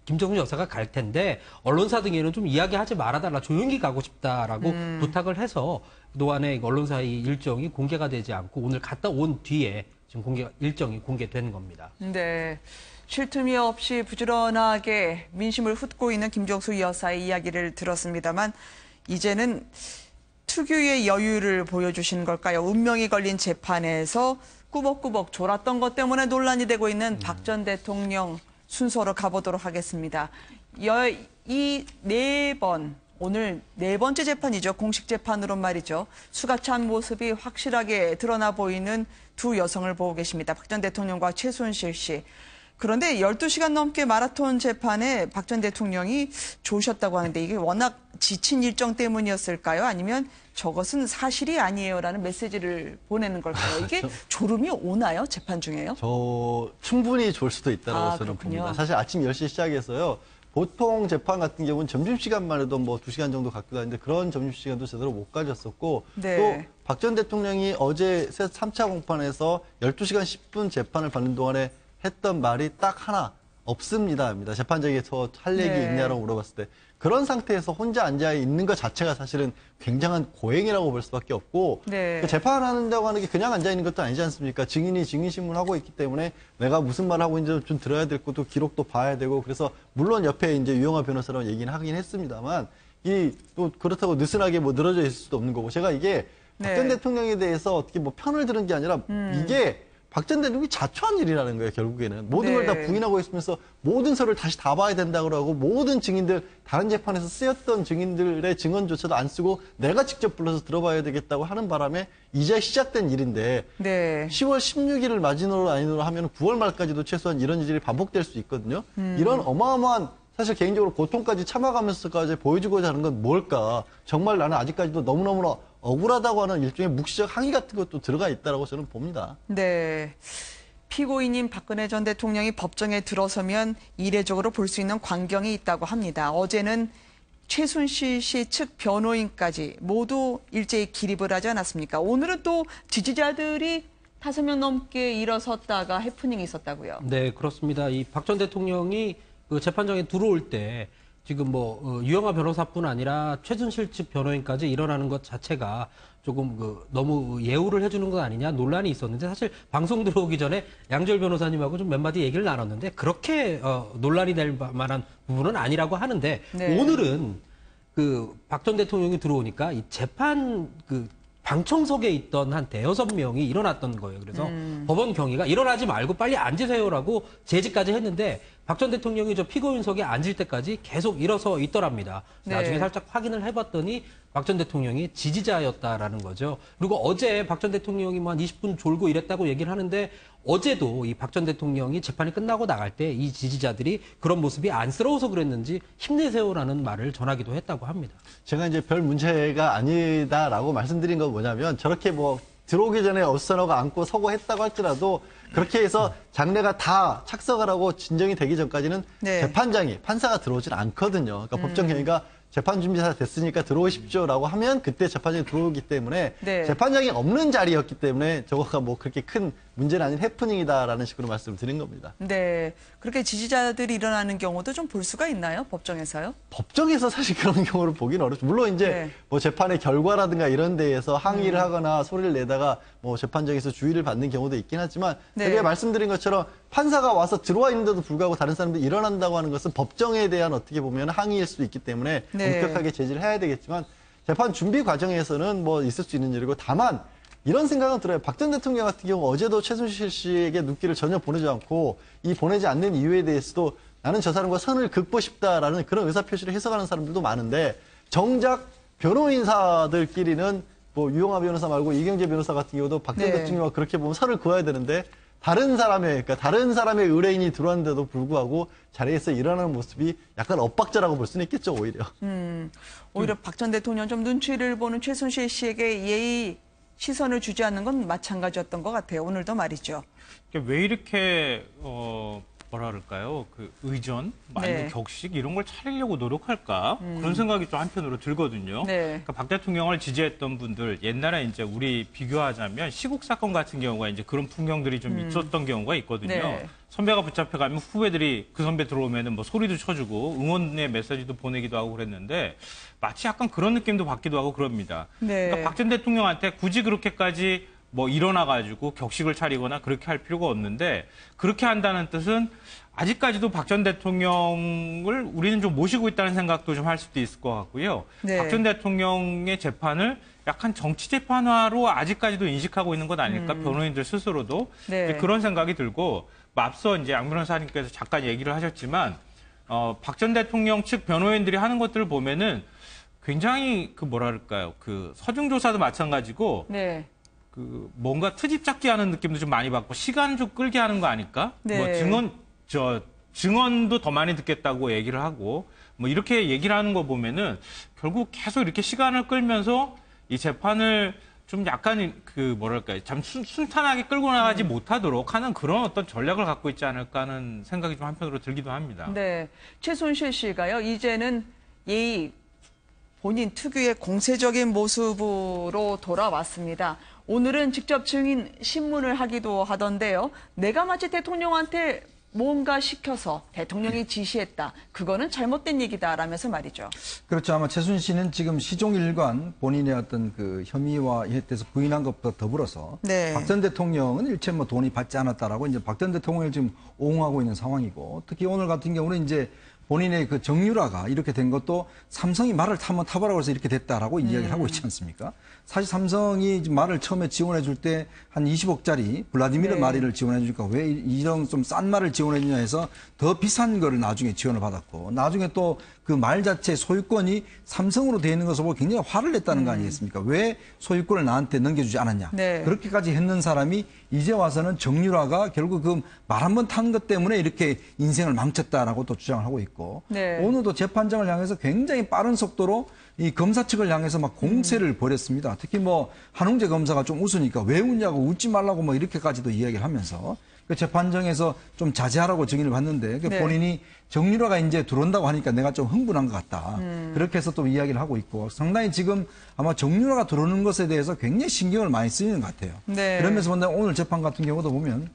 김정숙 여사가 갈 텐데 언론사 등에는 좀 이야기하지 말아달라, 조용히 가고 싶다라고 부탁을 해서 그동안에 언론사의 일정이 공개가 되지 않고 오늘 갔다 온 뒤에 지금 일정이 공개된 겁니다. 네. 쉴 틈이 없이 부지런하게 민심을 훑고 있는 김정숙 여사의 이야기를 들었습니다만 이제는 특유의 여유를 보여주시는 걸까요? 운명이 걸린 재판에서 꾸벅꾸벅 졸았던 것 때문에 논란이 되고 있는 박 전 대통령 순서로 가보도록 하겠습니다. 이 4번, 오늘 4번째 재판이죠. 공식 재판으로 말이죠. 수가 찬 모습이 확실하게 드러나 보이는 두 여성을 보고 계십니다. 박 전 대통령과 최순실 씨. 그런데 12시간 넘게 마라톤 재판에 박 전 대통령이 조셨다고 하는데 이게 워낙 지친 일정 때문이었을까요? 아니면 저것은 사실이 아니에요라는 메시지를 보내는 걸까요? 이게 졸음이 오나요? 재판 중에요? 저 충분히 졸 수도 있다고 저는 봅니다. 사실 아침 10시 시작해서요. 보통 재판 같은 경우는 점심시간만 해도 뭐 2시간 정도 갖고 다니는데 그런 점심시간도 제대로 못 가졌었고 네. 또 박 전 대통령이 어제 3차 공판에서 12시간 10분 재판을 받는 동안에 했던 말이 딱 하나 없습니다. 재판장에서 할 얘기 있냐라고 물어봤을 때 그런 상태에서 혼자 앉아 있는 것 자체가 사실은 굉장한 고행이라고 볼 수밖에 없고 재판한다고 하는 게 그냥 앉아 있는 것도 아니지 않습니까? 증인이 증인신문을 하고 있기 때문에 내가 무슨 말을 하고 있는지 좀 들어야 될 것도 기록도 봐야 되고 그래서 물론 옆에 이제 유영하 변호사라고 얘기는 하긴 했습니다만 또 그렇다고 느슨하게 뭐 늘어져 있을 수도 없는 거고 제가 이게 박 전 대통령에 대해서 어떻게 뭐 편을 들은 게 아니라 이게 박 전 대통령이 자초한 일이라는 거예요, 결국에는. 모든 걸 다 부인하고 있으면서 모든 서류를 다시 다 봐야 된다고 하고 모든 증인들, 다른 재판에서 쓰였던 증인들의 증언조차도 안 쓰고 내가 직접 불러서 들어봐야 되겠다고 하는 바람에 이제 시작된 일인데 10월 16일을 마지노로 아니노로 하면 9월 말까지도 최소한 이런 일이 반복될 수 있거든요. 이런 어마어마한 사실 개인적으로 고통까지 참아가면서까지 보여주고자 하는 건 뭘까? 정말 나는 아직까지도 너무너무 억울하다고 하는 일종의 묵시적 항의 같은 것도 들어가 있다고 저는 봅니다. 네. 피고인인 박근혜 전 대통령이 법정에 들어서면 이례적으로 볼 수 있는 광경이 있다고 합니다. 어제는 최순실 씨 측 변호인까지 모두 일제히 기립을 하지 않았습니까? 오늘은 또 지지자들이 5명 넘게 일어섰다가 해프닝이 있었다고요. 네, 그렇습니다. 이 박 전 대통령이 그 재판장에 들어올 때 지금 유영하 변호사뿐 아니라 최순실 측 변호인까지 일어나는 것 자체가 조금 너무 예우를 해주는 것 아니냐 논란이 있었는데 사실 방송 들어오기 전에 양절 변호사님하고 좀 몇 마디 얘기를 나눴는데 그렇게 논란이 될 만한 부분은 아니라고 하는데 오늘은 박 전 대통령이 들어오니까 이 재판 방청석에 있던 한 5-6명이 일어났던 거예요. 그래서 법원 경위가 일어나지 말고 빨리 앉으세요라고 제지까지 했는데 박 전 대통령이 저 피고인석에 앉을 때까지 계속 일어서 있더랍니다. 나중에 살짝 확인을 해봤더니 박 전 대통령이 지지자였다라는 거죠. 그리고 어제 박 전 대통령이 한 20분 졸고 이랬다고 얘기를 하는데 어제도 이 박 전 대통령이 재판이 끝나고 나갈 때 이 지지자들이 그런 모습이 안쓰러워서 그랬는지 힘내세요라는 말을 전하기도 했다고 합니다. 제가 이제 별 문제가 아니다라고 말씀드린 건 뭐냐면 저렇게 들어오기 전에 어수선하고 안고 서고 했다고 할지라도 그렇게 해서 장례가 다 착석을 하고 진정이 되기 전까지는 재판장이 판사가 들어오질 않거든요. 그러니까 법정 경위가 재판 준비 다 됐으니까 들어오십시오라고 하면 그때 재판장이 들어오기 때문에 재판장이 없는 자리였기 때문에 저거가 뭐 그렇게 큰 문제는 아닌 해프닝이다라는 식으로 말씀을 드린 겁니다. 네. 그렇게 지지자들이 일어나는 경우도 좀 볼 수가 있나요? 법정에서요? 법정에서 사실 그런 경우를 보기는 어렵죠. 물론 이제 뭐 재판의 결과라든가 이런 데에서 항의를 하거나 소리를 내다가 뭐 재판장에서 주의를 받는 경우도 있긴 하지만 제가 말씀드린 것처럼 판사가 와서 들어와 있는데도 불구하고 다른 사람들이 일어난다고 하는 것은 법정에 대한 어떻게 보면 항의일 수도 있기 때문에 엄격하게 제지를 해야 되겠지만 재판 준비 과정에서는 뭐 있을 수 있는 일이고 다만 이런 생각은 들어요. 박 전 대통령 같은 경우 어제도 최순실 씨에게 눈길을 전혀 보내지 않고 이 보내지 않는 이유에 대해서도 나는 저 사람과 선을 긋고 싶다라는 그런 의사표시를 해석하는 사람들도 많은데 정작 변호인사들끼리는 뭐 유영하 변호사 말고 이경재 변호사 같은 경우도 박 전 대통령과 그렇게 보면 선을 그어야 되는데 다른 사람의 의뢰인이 들어왔는데도 불구하고 자리에서 일어나는 모습이 약간 엇박자라고 볼 수는 있겠죠, 오히려. 오히려 박 전 대통령 좀 눈치를 보는 최순실 씨에게 예의 시선을 주지 않는 건 마찬가지였던 것 같아요. 오늘도 말이죠. 왜 이렇게 뭐라 그럴까요? 그 의전, 아니면 격식 이런 걸 차리려고 노력할까? 그런 생각이 좀 한편으로 들거든요. 그러니까 박 대통령을 지지했던 분들 옛날에 이제 우리 비교하자면 시국 사건 같은 경우가 이제 그런 풍경들이 좀 있었던 경우가 있거든요. 선배가 붙잡혀가면 후배들이 그 선배 들어오면은 뭐 소리도 쳐주고 응원의 메시지도 보내기도 하고 그랬는데 마치 약간 그런 느낌도 받기도 하고 그럽니다. 그러니까 박 전 대통령한테 굳이 그렇게까지 뭐 일어나가지고 격식을 차리거나 그렇게 할 필요가 없는데 그렇게 한다는 뜻은 아직까지도 박 전 대통령을 우리는 좀 모시고 있다는 생각도 좀 할 수도 있을 것 같고요. 박 전 대통령의 재판을 약간 정치 재판화로 아직까지도 인식하고 있는 것 아닐까 변호인들 스스로도 그런 생각이 들고 앞서 이제 양 변호사님께서 잠깐 얘기를 하셨지만 박 전 대통령 측 변호인들이 하는 것들을 보면은 굉장히 그 뭐랄까요 그 서중 조사도 마찬가지고. 그 뭔가 트집 잡기 하는 느낌도 좀 많이 받고 시간 좀 끌게 하는 거 아닐까? 뭐 증언도 더 많이 듣겠다고 얘기를 하고 뭐 이렇게 얘기를 하는 거 보면은 결국 계속 이렇게 시간을 끌면서 이 재판을 좀 약간 그 뭐랄까요 참 순탄하게 끌고 나가지 못하도록 하는 그런 어떤 전략을 갖고 있지 않을까 하는 생각이 좀 한편으로 들기도 합니다. 네, 최순실 씨가요 이제는 본인 특유의 공세적인 모습으로 돌아왔습니다. 오늘은 직접 증인 신문을 하기도 하던데요. 내가 마치 대통령한테 뭔가 시켜서 대통령이 지시했다. 그거는 잘못된 얘기다라면서 말이죠. 그렇죠. 아마 최순실 씨는 지금 시종일관 본인의 어떤 그 혐의와 이에 대해서 부인한 것보다 더불어서 박 전 대통령은 일체 뭐 돈이 받지 않았다라고 이제 박 전 대통령을 지금 옹호하고 있는 상황이고 특히 오늘 같은 경우는 이제 본인의 그 정유라가 이렇게 된 것도 삼성이 말을 한번 타보라고 해서 이렇게 됐다라고 이야기를 하고 있지 않습니까? 사실 삼성이 말을 처음에 지원해 줄 때 한 20억짜리 블라디미르 마리를 지원해 주니까 왜 이런 좀 싼 말을 지원해 주냐 해서 더 비싼 거를 나중에 지원을 받았고 나중에 또 그 말 자체 소유권이 삼성으로 되어 있는 것을 보고 굉장히 화를 냈다는 거 아니겠습니까? 왜 소유권을 나한테 넘겨주지 않았냐? 그렇게까지 했는 사람이 이제 와서는 정유라가 결국 그 말 한 번 탄 것 때문에 이렇게 인생을 망쳤다라고 또 주장을 하고 있고 오늘도 재판장을 향해서 굉장히 빠른 속도로 이 검사 측을 향해서 막 공세를 벌였습니다. 특히 뭐 한웅재 검사가 좀 웃으니까 왜 웃냐고 웃지 말라고 뭐 이렇게까지도 이야기를 하면서 그 재판정에서 좀 자제하라고 증인을 받는데 본인이 정유라가 이제 들어온다고 하니까 내가 좀 흥분한 것 같다. 그렇게 해서 또 이야기를 하고 있고 상당히 지금 아마 정유라가 들어오는 것에 대해서 굉장히 신경을 많이 쓰이는 것 같아요. 그러면서 오늘 재판 같은 경우도 보면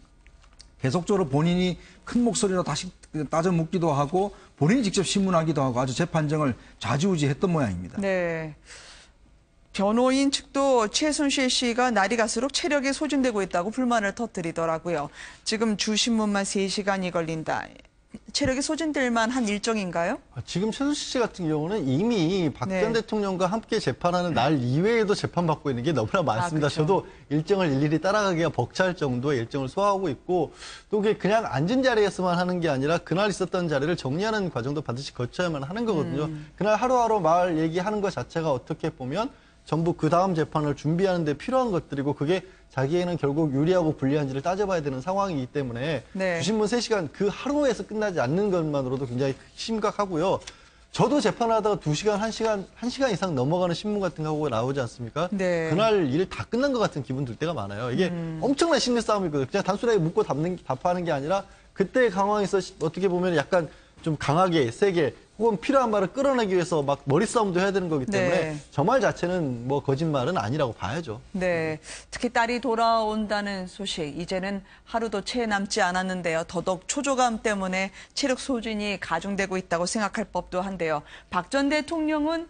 계속적으로 본인이 큰 목소리로 다시 따져 묻기도 하고 본인이 직접 신문하기도 하고 아주 재판정을 좌지우지했던 모양입니다. 네. 변호인 측도 최순실 씨가 날이 갈수록 체력이 소진되고 있다고 불만을 터뜨리더라고요. 지금 주신문만 3시간이 걸린다. 체력이 소진될 만한 일정인가요? 지금 최순실 씨 같은 경우는 이미 박 전 대통령과 함께 재판하는 날 이외에도 재판받고 있는 게 너무나 많습니다. 그렇죠. 저도 일정을 일일이 따라가기가 벅찰 정도의 일정을 소화하고 있고 또 그게 그냥 앉은 자리에서만 하는 게 아니라 그날 있었던 자리를 정리하는 과정도 반드시 거쳐야만 하는 거거든요. 그날 하루하루 말 얘기하는 것 자체가 어떻게 보면 전부 그 다음 재판을 준비하는 데 필요한 것들이고 그게 자기에는 결국 유리하고 불리한지를 따져봐야 되는 상황이기 때문에 주신문 3시간 그 하루에서 끝나지 않는 것만으로도 굉장히 심각하고요. 저도 재판하다가 2시간, 1시간 이상 넘어가는 신문 같은 거 나오지 않습니까? 네. 그날 일 다 끝난 것 같은 기분 들 때가 많아요. 이게 엄청난 심리 싸움이거든요. 그냥 단순하게 묻고 답하는 게 아니라 그때의 상황에서 어떻게 보면 약간 좀 강하게, 세게 혹은 필요한 말을 끌어내기 위해서 막 머리 싸움도 해야 되는 거기 때문에 네. 저 말 자체는 뭐 거짓말은 아니라고 봐야죠. 네, 특히 딸이 돌아온다는 소식 이제는 하루도 채 남지 않았는데요. 더더욱 초조감 때문에 체력 소진이 가중되고 있다고 생각할 법도 한데요. 박 전 대통령은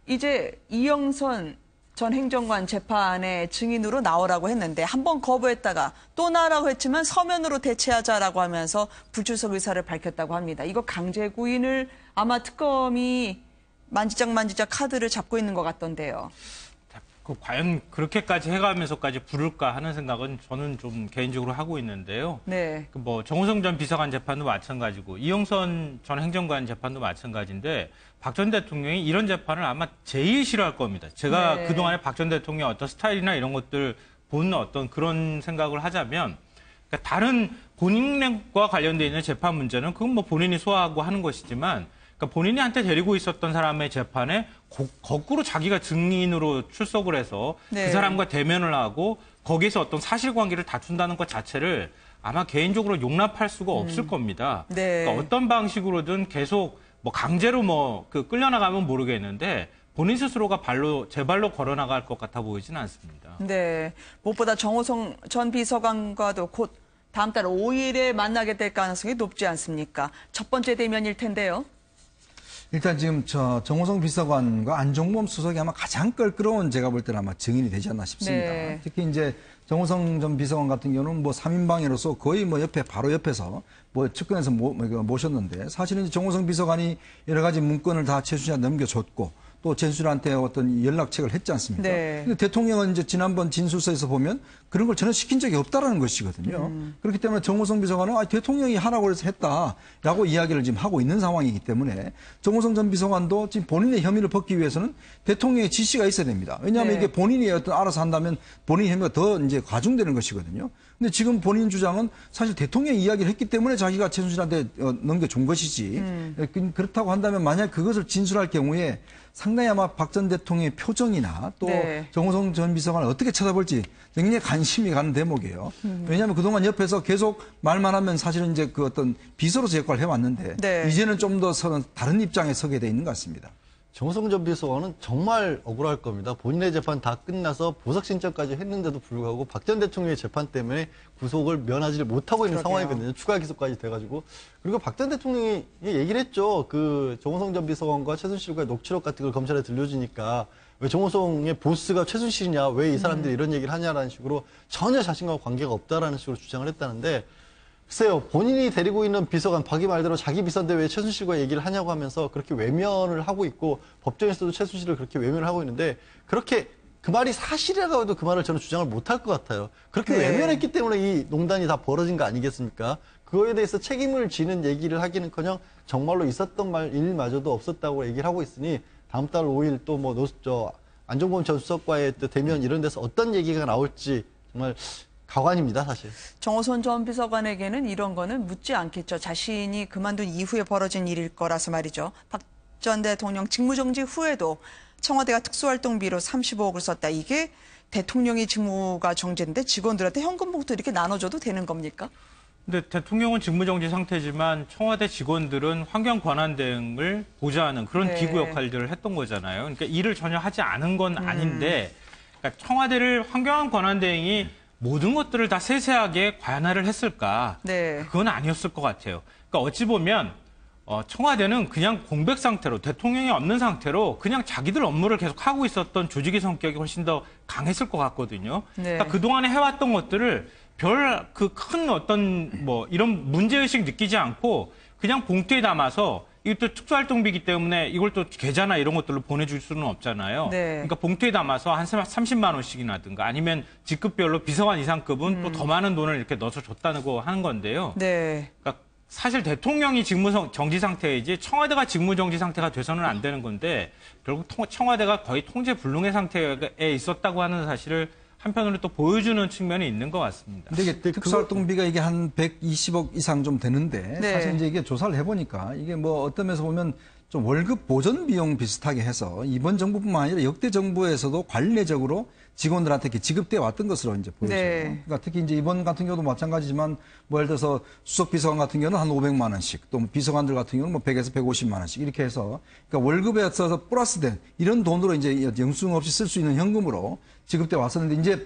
이제 이영선 전 행정관 재판의 증인으로 나오라고 했는데 한 번 거부했다가 또 나오라고 했지만 서면으로 대체하자라고 하면서 불출석 의사를 밝혔다고 합니다. 이거 강제 구인을 아마 특검이 만지작 카드를 잡고 있는 것 같던데요. 과연 그렇게까지 해가면서까지 부를까 하는 생각은 저는 좀 개인적으로 하고 있는데요. 네. 뭐 정호성 전 비서관 재판도 마찬가지고 이영선 전 행정관 재판도 마찬가지인데 박 전 대통령이 이런 재판을 아마 제일 싫어할 겁니다. 제가 네. 그동안에 박 전 대통령 어떤 스타일이나 이런 것들 본 어떤 그런 생각을 하자면 그러니까 다른 본인과 관련돼 있는 재판 문제는 그건 뭐 본인이 소화하고 하는 것이지만 그러니까 본인한테 데리고 있었던 사람의 재판에 거꾸로 자기가 증인으로 출석을 해서 네. 그 사람과 대면을 하고 거기서 어떤 사실관계를 다툰다는 것 자체를 아마 개인적으로 용납할 수가 없을 겁니다. 네. 그러니까 어떤 방식으로든 계속 뭐 강제로 끌려나가면 모르겠는데 본인 스스로가 제 발로 걸어나갈 것 같아 보이진 않습니다. 네, 무엇보다 정호성 전 비서관과도 곧 다음 달 5일에 만나게 될 가능성이 높지 않습니까? 첫 번째 대면일 텐데요. 일단 지금 정호성 비서관과 안종범 수석이 아마 가장 껄끄러운 제가 볼 때는 아마 증인이 되지 않나 싶습니다. 네. 특히 이제 정호성 전 비서관 같은 경우는 뭐 3인방으로서 거의 뭐 바로 옆에서 측근에서 모셨는데 사실은 이제 정호성 비서관이 여러 가지 문건을 다 최순실한테 넘겨줬고 또 최순실한테 어떤 연락책을 했지 않습니까? 네. 근데 대통령은 이제 지난번 진술서에서 보면 그런 걸 전혀 시킨 적이 없다라는 것이거든요. 그렇기 때문에 정호성 비서관은 대통령이 하라고 해서 했다라고 이야기를 지금 하고 있는 상황이기 때문에 정호성 전 비서관도 지금 본인의 혐의를 벗기 위해서는 대통령의 지시가 있어야 됩니다. 왜냐하면 네. 이게 본인이 어떤 알아서 한다면 본인 혐의가 더 이제 과중되는 것이거든요. 근데 지금 본인 주장은 사실 대통령이 이야기를 했기 때문에 자기가 최순실한테 넘겨준 것이지. 그렇다고 한다면 만약 그것을 진술할 경우에 상당히 아마 박 전 대통령의 표정이나 또 네. 정호성 전 비서관을 어떻게 쳐다볼지 굉장히 관심이 가는 대목이에요. 왜냐하면 그동안 옆에서 계속 말만 하면 사실은 이제 그 어떤 비서로서 역할을 해왔는데 네. 이제는 좀 더 다른 입장에 서게 돼 있는 것 같습니다. 정호성 전 비서관은 정말 억울할 겁니다. 본인의 재판 다 끝나서 보석 신청까지 했는데도 불구하고 박 전 대통령의 재판 때문에 구속을 면하지 못하고 있는 그러게요. 상황이거든요. 추가 기소까지 돼가지고. 그리고 박 전 대통령이 얘기를 했죠. 그 정호성 전 비서관과 최순실과의 녹취록 같은 걸 검찰에 들려주니까 왜 정호성의 보스가 최순실이냐, 왜 이 사람들이 이런 얘기를 하냐라는 식으로 전혀 자신과 관계가 없다라는 식으로 주장을 했다는데 글쎄요, 본인이 데리고 있는 비서관, 박이 말대로 자기 비서인데 왜 최순실과 얘기를 하냐고 하면서 그렇게 외면을 하고 있고 법정에서도 최순실을 그렇게 외면을 하고 있는데 그렇게 그 말이 사실이라고 해도 그 말을 저는 주장을 못할 것 같아요. 그렇게 네. 외면했기 때문에 이 농단이 다 벌어진 거 아니겠습니까? 그거에 대해서 책임을 지는 얘기를 하기는커녕 정말로 있었던 일마저도 없었다고 얘기를 하고 있으니 다음 달 5일 또 안종범 전 수석과의 또 대면 이런 데서 어떤 얘기가 나올지 정말 가관입니다, 사실. 정호성 전 비서관에게는 이런 거는 묻지 않겠죠. 자신이 그만둔 이후에 벌어진 일일 거라서 말이죠. 박 전 대통령 직무정지 후에도 청와대가 특수활동비로 35억을 썼다. 이게 대통령이 직무가 정지인데 직원들한테 현금 봉투 이렇게 나눠줘도 되는 겁니까? 근데 대통령은 직무정지 상태지만 청와대 직원들은 환경권한대행을 보좌하는 그런 네. 기구 역할들을 했던 거잖아요. 그러니까 일을 전혀 하지 않은 건 아닌데 그러니까 청와대를 환경권한대행이 모든 것들을 다 세세하게 관할을 했을까? 네. 그건 아니었을 것 같아요. 그러니까 어찌 보면 청와대는 그냥 공백 상태로 대통령이 없는 상태로 그냥 자기들 업무를 계속 하고 있었던 조직의 성격이 훨씬 더 강했을 것 같거든요. 네. 그러니까 그동안에 해왔던 것들을 별 큰 어떤 이런 문제의식 느끼지 않고 그냥 봉투에 담아서 이것도 특수활동비이기 때문에 이걸 또 계좌나 이런 것들로 보내줄 수는 없잖아요. 네. 그러니까 봉투에 담아서 한 30만 원씩이나든가 아니면 직급별로 비서관 이상급은 또 더 많은 돈을 이렇게 넣어서 줬다고 하는 건데요. 네. 그러니까 사실 대통령이 직무정지 상태이지 청와대가 직무정지 상태가 돼서는 안 되는 건데 결국 청와대가 거의 통제불능의 상태에 있었다고 하는 사실을 한편으로 또 보여주는 측면이 있는 것 같습니다. 근데 이게 특수활동비가 이게 한 120억 이상 좀 되는데 네. 사실 이제 이게 조사를 해보니까 이게 어떤 면에서 보면 좀 월급 보전 비용 비슷하게 해서 이번 정부뿐만 아니라 역대 정부에서도 관례적으로 직원들한테 이렇게 지급돼 왔던 것으로 이제 보여져요. 네. 그러니까 특히 이제 이번 같은 경우도 마찬가지지만 뭐 예를 들어서 수석 비서관 같은 경우는 한 500만 원씩, 또 비서관들 같은 경우는 뭐 100에서 150만 원씩 이렇게 해서 그러니까 월급에 있어서 플러스된 이런 돈으로 이제 영수증 없이 쓸 수 있는 현금으로 지급돼 왔었는데 이제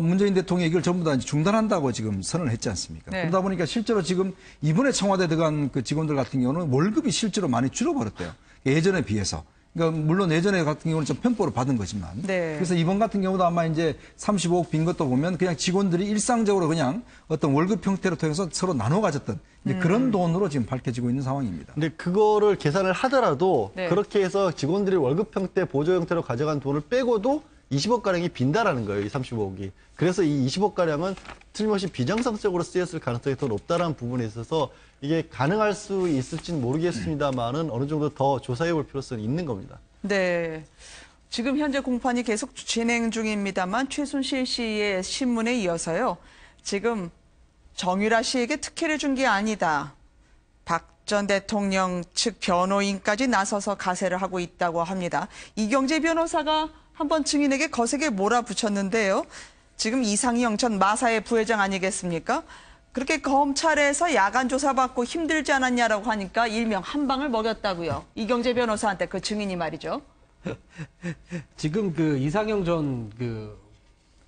문재인 대통령이 이걸 전부 다 이제 중단한다고 지금 선언을 했지 않습니까? 네. 그러다 보니까 실제로 지금 이번에 청와대 들어간 그 직원들 같은 경우는 월급이 실제로 많이 줄어버렸대요. 예전에 비해서. 그러니까 물론 예전에 같은 경우는 좀 편보를 받은 거지만. 네. 그래서 이번 같은 경우도 아마 이제 35억 빈 것도 보면 그냥 직원들이 일상적으로 그냥 어떤 월급 형태로 통해서 서로 나눠 가졌던 이제 그런 돈으로 지금 밝혀지고 있는 상황입니다. 근데 그거를 계산을 하더라도 네. 그렇게 해서 직원들이 월급 형태, 보조 형태로 가져간 돈을 빼고도 20억가량이 빈다라는 거예요, 이 35억이. 그래서 이 20억가량은 틀림없이 비정상적으로 쓰였을 가능성이 더 높다는 부분에 있어서 이게 가능할 수 있을지는 모르겠습니다만은 어느 정도 더 조사해 볼 필요성이 있는 겁니다. 네. 지금 현재 공판이 계속 진행 중입니다만 최순실 씨의 신문에 이어서요. 지금 정유라 씨에게 특혜를 준 게 아니다. 박 전 대통령 측 변호인까지 나서서 가세를 하고 있다고 합니다. 이경재 변호사가 한번 증인에게 거세게 몰아붙였는데요. 지금 이상영 전 마사회 부회장 아니겠습니까? 그렇게 검찰에서 야간 조사받고 힘들지 않았냐라고 하니까 일명 한 방을 먹였다고요. 이경재 변호사한테 그 증인이 말이죠. 지금 그 이상영 전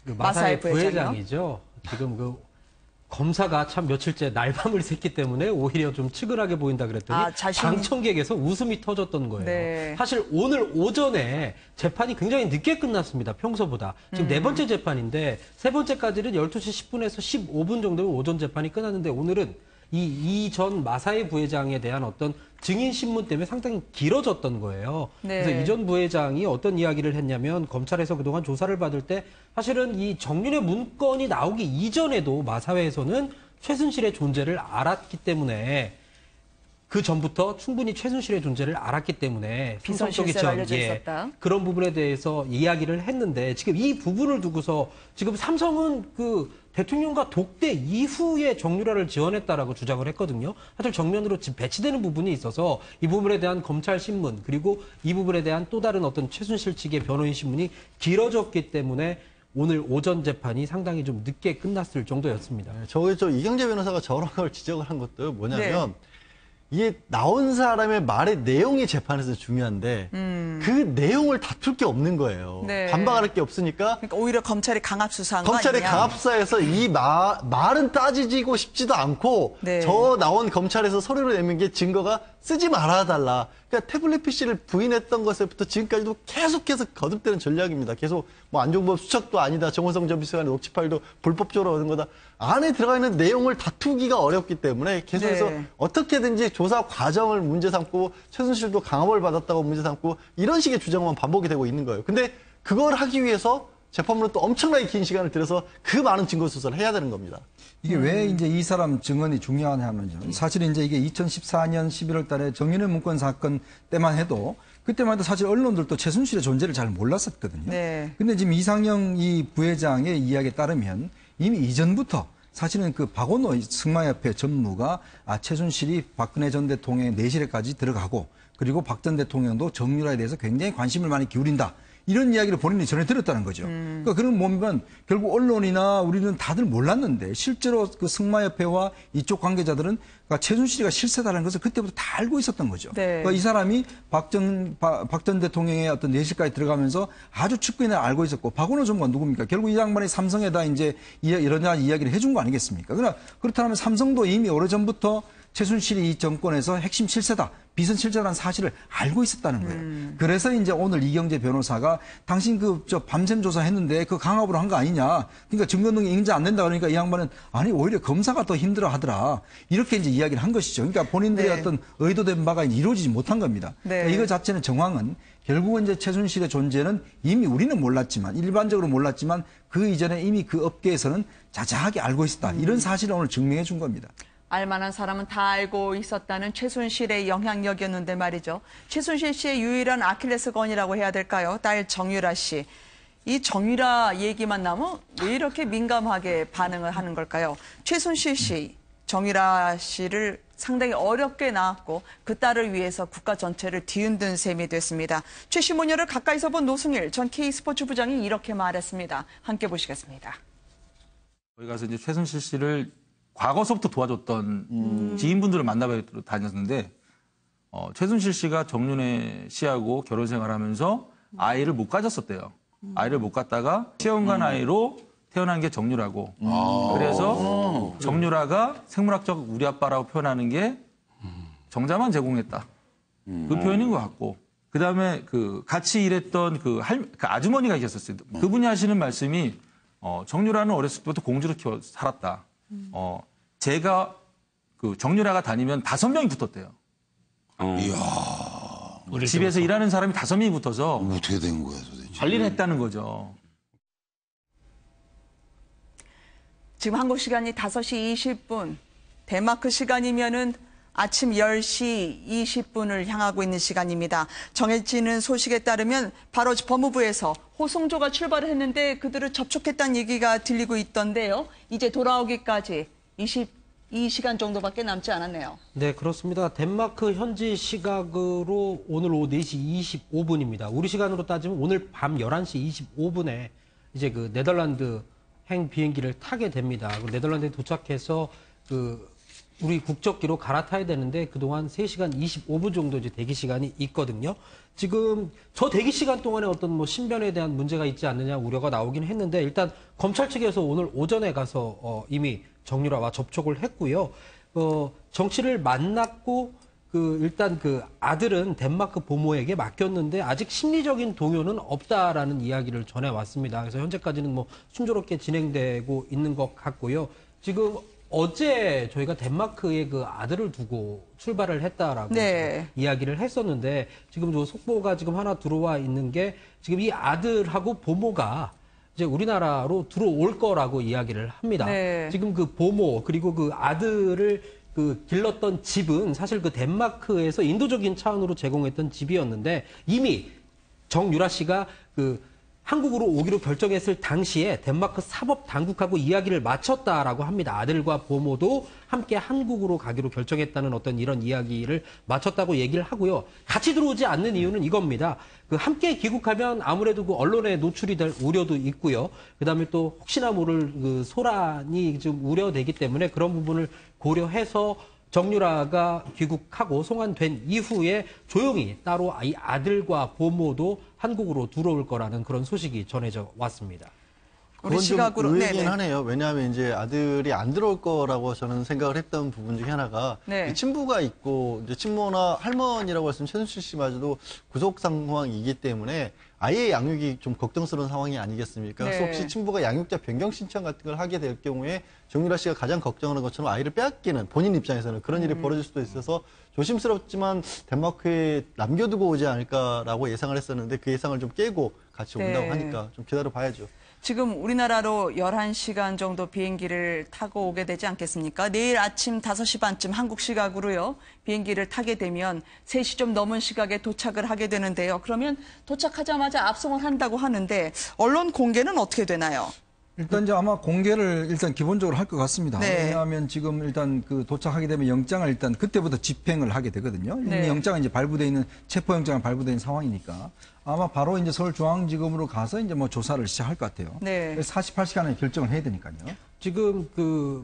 마사회 부회장이죠. 지금 그 검사가 참 며칠째 날밤을 샜기 때문에 오히려 좀 측은하게 보인다 그랬더니 방청객에서 웃음이 터졌던 거예요. 네. 사실 오늘 오전에 재판이 굉장히 늦게 끝났습니다. 평소보다. 지금 네 번째 재판인데 세 번째까지는 12시 10분에서 15분 정도면 오전 재판이 끝났는데 오늘은 이 전 마사회 부회장에 대한 어떤 증인 신문 때문에 상당히 길어졌던 거예요. 네. 그래서 이 전 부회장이 어떤 이야기를 했냐면 검찰에서 그동안 조사를 받을 때 사실은 이 정윤의 문건이 나오기 이전에도 마사회에서는 최순실의 존재를 알았기 때문에 그 전부터 충분히 최순실의 존재를 알았기 때문에 비선실세 알려져 있었다. 그런 부분에 대해서 이야기를 했는데 지금 이 부분을 두고서 지금 삼성은 그 대통령과 독대 이후에 정유라를 지원했다라고 주장을 했거든요. 사실 정면으로 지금 배치되는 부분이 있어서 이 부분에 대한 검찰 신문 그리고 이 부분에 대한 또 다른 어떤 최순실 측의 변호인 신문이 길어졌기 때문에 오늘 오전 재판이 상당히 좀 늦게 끝났을 정도였습니다. 저 이경재 변호사가 저런 걸 지적을 한 것도 뭐냐면 이게 나온 사람의 말의 내용이 재판에서 중요한데 그 내용을 다툴 게 없는 거예요. 네. 반박할 게 없으니까. 그러니까 오히려 검찰이 강압수사한 거 아니냐. 검찰이 강압수사해서 이 말은 따지고 싶지도 않고 네. 저 나온 검찰에서 서류를 내민 게 증거가 쓰지 말아달라. 그러니까 태블릿 PC를 부인했던 것에부터 지금까지도 계속해서 거듭되는 전략입니다. 계속 뭐 안종범 수석도 아니다. 정호성 전 비서관의 녹취 파일도 불법적으로 얻은 거다. 안에 들어가 있는 내용을 다투기가 어렵기 때문에 계속해서 어떻게든지 조사 과정을 문제 삼고 최순실도 강압을 받았다고 문제 삼고 이런 식의 주장만 반복이 되고 있는 거예요. 근데 그걸 하기 위해서 재판부는 또 엄청나게 긴 시간을 들여서 그 많은 증거 수사를 해야 되는 겁니다. 이게 왜 이제 이 사람 증언이 중요하냐면요. 사실 이제 이게 2014년 11월 달에 정윤회 문건 사건 때만 해도 그때만 해도 사실 언론들도 최순실의 존재를 잘 몰랐었거든요. 네. 근데 지금 이상영 이 부회장의 이야기에 따르면 이미 이전부터 사실은 그 박원호 승마협회 전무가 최순실이 박근혜 전 대통령의 내실에까지 들어가고 그리고 박 전 대통령도 정유라에 대해서 굉장히 관심을 많이 기울인다. 이런 이야기를 본인이 전해 들었다는 거죠. 그러니까 그런 보면 결국 언론이나 우리는 다들 몰랐는데 실제로 그 승마협회와 이쪽 관계자들은 그러니까 최순실이가 실세다라는 것을 그때부터 다 알고 있었던 거죠. 네. 그러니까 이 사람이 박 전 대통령의 어떤 내실까지 들어가면서 아주 측근에 알고 있었고 박원호 전무가 누굽니까? 결국 이 양반이 삼성에다 이제 이런 이야기를 해준 거 아니겠습니까? 그러나 그렇다면 삼성도 이미 오래전부터 최순실이 이 정권에서 핵심 실세다, 비선 실세라는 사실을 알고 있었다는 거예요. 그래서 이제 오늘 이경재 변호사가 당신 밤샘 조사했는데 그 강압으로 한 거 아니냐. 그러니까 증거 등이 인정 안 된다 그러니까 이 양반은 아니 오히려 검사가 더 힘들어 하더라. 이렇게 이제 이야기를 한 것이죠. 그러니까 본인들의 어떤 의도된 바가 이루어지지 못한 겁니다. 그러니까 이거 자체는 정황은 결국은 이제 최순실의 존재는 이미 우리는 몰랐지만 일반적으로 몰랐지만 그 이전에 이미 그 업계에서는 자세하게 알고 있었다. 이런 사실을 오늘 증명해 준 겁니다. 알만한 사람은 다 알고 있었다는 최순실의 영향력이었는데 말이죠. 최순실 씨의 유일한 아킬레스건이라고 해야 될까요? 딸 정유라 씨. 이 정유라 얘기만 나오면 왜 이렇게 민감하게 반응을 하는 걸까요? 최순실 씨, 정유라 씨를 상당히 어렵게 낳았고 그 딸을 위해서 국가 전체를 뒤흔든 셈이 됐습니다. 최씨 모녀를 가까이서 본 노승일 전 K스포츠 부장이 이렇게 말했습니다. 함께 보시겠습니다. 저희 가서 이제 최순실 씨를 과거서부터 도와줬던 지인분들을 만나뵈러 다녔는데 최순실 씨가 정윤회 씨하고 결혼 생활하면서 아이를 못 가졌었대요. 아이를 못 갖다가 시험관 아이로 태어난 게 정유라고. 그래서 정유라가 생물학적 우리 아빠라고 표현하는 게 정자만 제공했다. 그 표현인 것 같고. 그다음에 그 같이 일했던 그 아주머니가 계셨어요. 그분이 하시는 말씀이 정유라는 어렸을 때부터 공주로 키워 살았다. 제가 그 정유라가 다니면 5명이 붙었대요. 이야. 집에서 일하는 사람이 5명이 붙어서 어떻게 된 거야 도대체? 관리를 했다는 거죠. 지금 한국 시간이 5시 20분, 덴마크 시간이면은 아침 10시 20분을 향하고 있는 시간입니다. 정해지는 소식에 따르면 바로 법무부에서 호송조가 출발을 했는데 그들을 접촉했다는 얘기가 들리고 있던데요. 이제 돌아오기까지 22시간 정도밖에 남지 않았네요. 네, 그렇습니다. 덴마크 현지 시각으로 오늘 오후 4시 25분입니다. 우리 시간으로 따지면 오늘 밤 11시 25분에 이제 그 네덜란드 행 비행기를 타게 됩니다. 네덜란드에 도착해서 우리 국적기로 갈아타야 되는데 그동안 3시간 25분 정도 이제 대기 시간이 있거든요. 지금 저 대기 시간 동안에 어떤 뭐 신변에 대한 문제가 있지 않느냐 우려가 나오긴 했는데 일단 검찰 측에서 오늘 오전에 가서 이미 정유라와 접촉을 했고요. 정치를 만났고 일단 그 아들은 덴마크 부모에게 맡겼는데 아직 심리적인 동요는 없다라는 이야기를 전해왔습니다. 그래서 현재까지는 뭐 순조롭게 진행되고 있는 것 같고요. 지금 어제 저희가 덴마크에 그 아들을 두고 출발을 했다라고 이야기를 했었는데 지금 저 속보가 지금 하나 들어와 있는 게 지금 이 아들하고 부모가 이제 우리나라로 들어올 거라고 이야기를 합니다. 지금 그 부모 그리고 그 아들을 길렀던 집은 사실 그 덴마크에서 인도적인 차원으로 제공했던 집이었는데 이미 정유라 씨가 한국으로 오기로 결정했을 당시에 덴마크 사법 당국하고 이야기를 마쳤다라고 합니다. 아들과 부모도 함께 한국으로 가기로 결정했다는 어떤 이런 이야기를 마쳤다고 얘기를 하고요. 같이 들어오지 않는 이유는 이겁니다. 함께 귀국하면 아무래도 언론에 노출이 될 우려도 있고요. 그다음에 또 혹시나 모를 소란이 좀 우려되기 때문에 그런 부분을 고려해서 정유라가 귀국하고 송환된 이후에 조용히 따로 이 아들과 부모도 한국으로 들어올 거라는 그런 소식이 전해져 왔습니다. 그건 좀 의외긴 하네요. 왜냐하면 이제 아들이 안 들어올 거라고 저는 생각을 했던 부분 중에 하나가 친부가 있고 이제 친모나 할머니라고 했으면 최순실 씨마저도 구속 상황이기 때문에 아이의 양육이 좀 걱정스러운 상황이 아니겠습니까? 그래서 혹시 친부가 양육자 변경 신청 같은 걸 하게 될 경우에 정유라 씨가 가장 걱정하는 것처럼 아이를 빼앗기는 본인 입장에서는 그런 일이 벌어질 수도 있어서 조심스럽지만 덴마크에 남겨두고 오지 않을까라고 예상을 했었는데 그 예상을 좀 깨고 같이 온다고 하니까 좀 기다려 봐야죠. 지금 우리나라로 11시간 정도 비행기를 타고 오게 되지 않겠습니까? 내일 아침 5시 반쯤 한국 시각으로요. 비행기를 타게 되면 3시 좀 넘은 시각에 도착을 하게 되는데요. 그러면 도착하자마자 압송을 한다고 하는데 언론 공개는 어떻게 되나요? 일단 이제 아마 공개를 일단 기본적으로 할 것 같습니다. 왜냐하면 지금 일단 도착하게 되면 영장을 일단 그때부터 집행을 하게 되거든요. 이미 영장은 이제 발부돼 있는 체포영장을 발부돼 있는 상황이니까 아마 바로 이제 서울중앙지검으로 가서 이제 뭐 조사를 시작할 것 같아요. 48시간에 결정을 해야 되니까요. 지금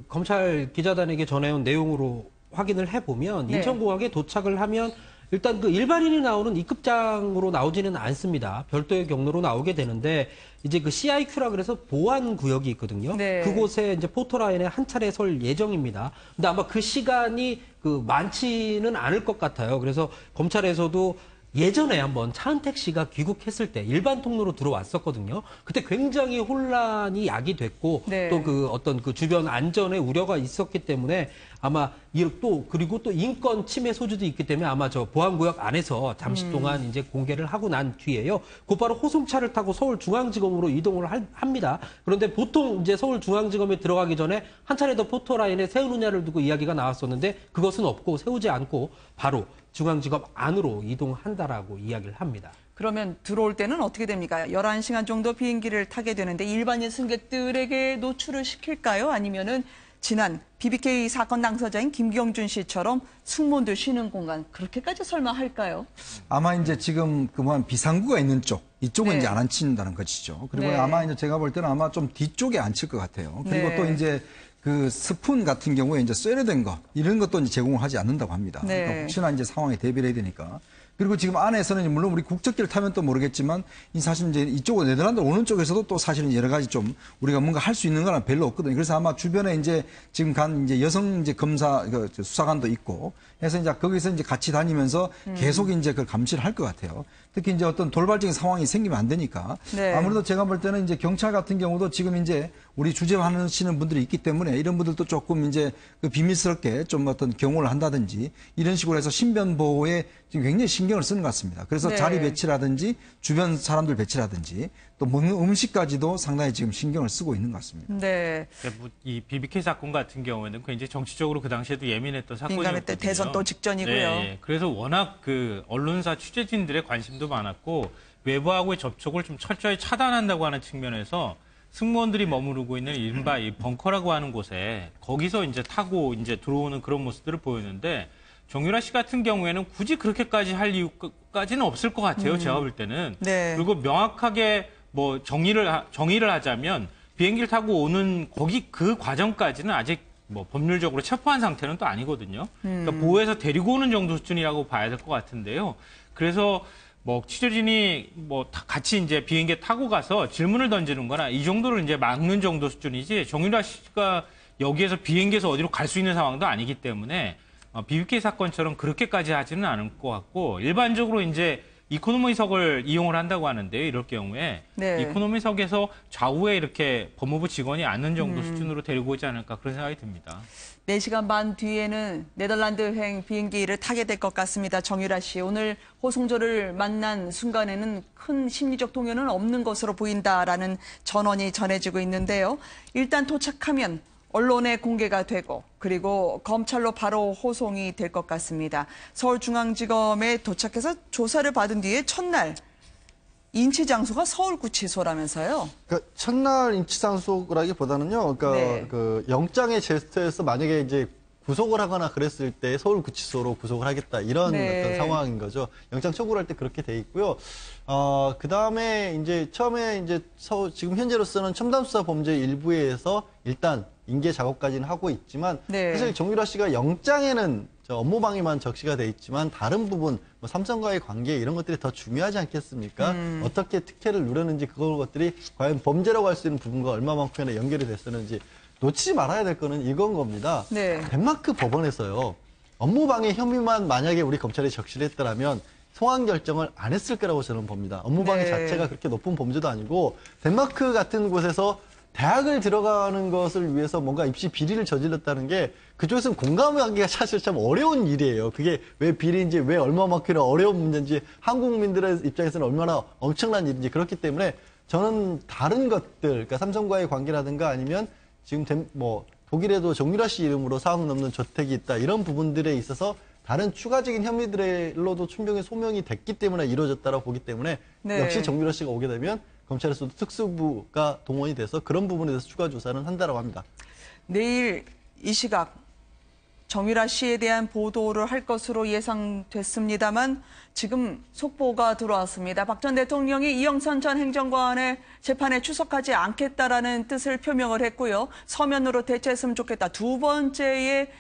검찰 기자단에게 전해온 내용으로 확인을 해보면 인천공항에 도착을 하면 일단 일반인이 나오는 입국장으로 나오지는 않습니다. 별도의 경로로 나오게 되는데 이제 CIQ라 그래서 보안 구역이 있거든요. 그곳에 이제 포토라인에 한 차례 설 예정입니다. 근데 아마 그 시간이 많지는 않을 것 같아요. 그래서 검찰에서도 예전에 한번 차은택 씨가 귀국했을 때 일반 통로로 들어왔었거든요. 그때 굉장히 혼란이 야기됐고 또 어떤 주변 안전에 우려가 있었기 때문에 아마 그리고 또 인권 침해 소지도 있기 때문에 아마 저 보안구역 안에서 잠시 동안 이제 공개를 하고 난 뒤에요. 곧바로 호송차를 타고 서울중앙지검으로 이동을 합니다. 그런데 보통 이제 서울중앙지검에 들어가기 전에 한 차례 더 포토라인에 세우느냐를 두고 이야기가 나왔었는데 그것은 없고 세우지 않고 바로 중앙지검 안으로 이동한다라고 이야기를 합니다. 그러면 들어올 때는 어떻게 됩니까? 11시간 정도 비행기를 타게 되는데 일반인 승객들에게 노출을 시킬까요? 아니면은 지난 BBK 사건 당사자인 김경준 씨처럼 승무원들 쉬는 공간 그렇게까지 설마 할까요? 아마 이제 지금 비상구가 있는 이쪽은 네. 이제 안 앉힌다는 것이죠. 그리고 네. 아마 이제 제가 볼 때는 아마 좀 뒤쪽에 앉힐 것 같아요. 그리고 네. 또 이제 그 스푼 같은 경우에 이제 쇠로된 거 이런 것도 이제 제공을 하지 않는다고 합니다. 네. 그러니까 혹시나 이제 상황에 대비를 해야 되니까. 그리고 지금 안에서는 물론 우리 국적기를 타면 또 모르겠지만 이 사실 이제 이쪽으로 네덜란드 오는 쪽에서도 또 사실은 여러 가지 좀 우리가 뭔가 할 수 있는 거는 별로 없거든요. 그래서 아마 주변에 이제 지금 간 이제 여성 이제 검사 수사관도 있고 해서 이제 거기서 이제 같이 다니면서 계속 이제 그걸 감시를 할 것 같아요. 특히 이제 어떤 돌발적인 상황이 생기면 안 되니까 네. 아무래도 제가 볼 때는 이제 경찰 같은 경우도 지금 이제 우리 주재하시는 분들이 있기 때문에 이런 분들도 조금 이제 그 비밀스럽게 좀 어떤 경호를 한다든지 이런 식으로 해서 신변 보호에 지금 굉장히 신경을 쓰는 것 같습니다. 그래서 네. 자리 배치라든지 주변 사람들 배치라든지 또 먹는 음식까지도 상당히 지금 신경을 쓰고 있는 것 같습니다. 네. 이 BBK 사건 같은 경우에는 굉장히 정치적으로 그 당시에도 예민했던 사건이었거든요. 민감했던 대선 또 직전이고요. 네. 그래서 워낙 그 언론사 취재진들의 관심도 많았고 외부하고의 접촉을 좀 철저히 차단한다고 하는 측면에서 승무원들이 머무르고 있는 이른바 이 벙커라고 하는 곳에 거기서 이제 타고 이제 들어오는 그런 모습들을 보였는데 정유라 씨 같은 경우에는 굳이 그렇게까지 할 이유까지는 없을 것 같아요. 제가 볼 때는. 네. 그리고 명확하게 뭐 정의를 하자면 비행기를 타고 오는 그 과정까지는 아직 뭐 법률적으로 체포한 상태는 또 아니거든요. 그러니까 보호해서 데리고 오는 정도 수준이라고 봐야 될 것 같은데요. 그래서 뭐 취재진이 뭐 같이 이제 비행기에 타고 가서 질문을 던지는 거나 이 정도를 이제 막는 정도 수준이지 정유라 씨가 여기에서 비행기에서 어디로 갈 수 있는 상황도 아니기 때문에 BBK 사건처럼 그렇게까지 하지는 않을 것 같고 일반적으로 이제 이코노미석을 이용을 한다고 하는데요. 이럴 경우에 네. 이코노미석에서 좌우에 이렇게 법무부 직원이 앉는 정도 수준으로 데리고 오지 않을까 그런 생각이 듭니다. 4시간 반 뒤에는 네덜란드행 비행기를 타게 될 것 같습니다. 정유라 씨. 오늘 호송조를 만난 순간에는 큰 심리적 동요는 없는 것으로 보인다라는 전언이 전해지고 있는데요. 일단 도착하면 언론에 공개가 되고 그리고 검찰로 바로 호송이 될 것 같습니다. 서울중앙지검에 도착해서 조사를 받은 뒤에 첫날 인치 장소가 서울구치소라면서요? 그러니까 첫날 인치 장소라기보다는요. 그러니까 네. 그 영장의 제스처에서 만약에 이제 구속을 하거나 그랬을 때 서울구치소로 구속을 하겠다 이런 네. 어떤 상황인 거죠. 영장 청구를 할 때 그렇게 돼 있고요. 그 다음에 이제 처음에 이제 지금 현재로서는 첨단수사 범죄 일부에서 일단 인계 작업까지는 하고 있지만 네. 사실 정유라 씨가 영장에는 업무방해만 적시가 돼 있지만 다른 부분 뭐 삼성과의 관계 이런 것들이 더 중요하지 않겠습니까? 어떻게 특혜를 누렸는지 그런 것들이 과연 범죄라고 할 수 있는 부분과 얼마만큼이나 연결이 됐었는지 놓치지 말아야 될 거는 이건 겁니다. 네. 덴마크 법원에서요. 업무방해 혐의만 만약에 우리 검찰이 적시를 했더라면 소환 결정을 안 했을 거라고 저는 봅니다. 업무방해 네. 자체가 그렇게 높은 범죄도 아니고 덴마크 같은 곳에서 대학을 들어가는 것을 위해서 뭔가 입시 비리를 저질렀다는 게 그쪽에서는 공감하기가 사실 참 어려운 일이에요. 그게 왜 비리인지 왜 얼마만큼이나 어려운 문제인지 한국 국민들의 입장에서는 얼마나 엄청난 일인지 그렇기 때문에 저는 다른 것들, 그러니까 삼성과의 관계라든가 아니면 지금 뭐 독일에도 정유라 씨 이름으로 4억 넘는 저택이 있다 이런 부분들에 있어서 다른 추가적인 혐의들로도 충분히 소명이 됐기 때문에 이루어졌다고 보기 때문에 네. 역시 정유라 씨가 오게 되면 검찰에서도 특수부가 동원이 돼서 그런 부분에 대해서 추가 조사는 한다라고 합니다. 내일 이 시각 정유라 씨에 대한 보도를 할 것으로 예상됐습니다만 지금 속보가 들어왔습니다. 박 전 대통령이 이영선 전 행정관의 재판에 출석하지 않겠다라는 뜻을 표명을 했고요. 서면으로 대처했으면 좋겠다. 두 번째의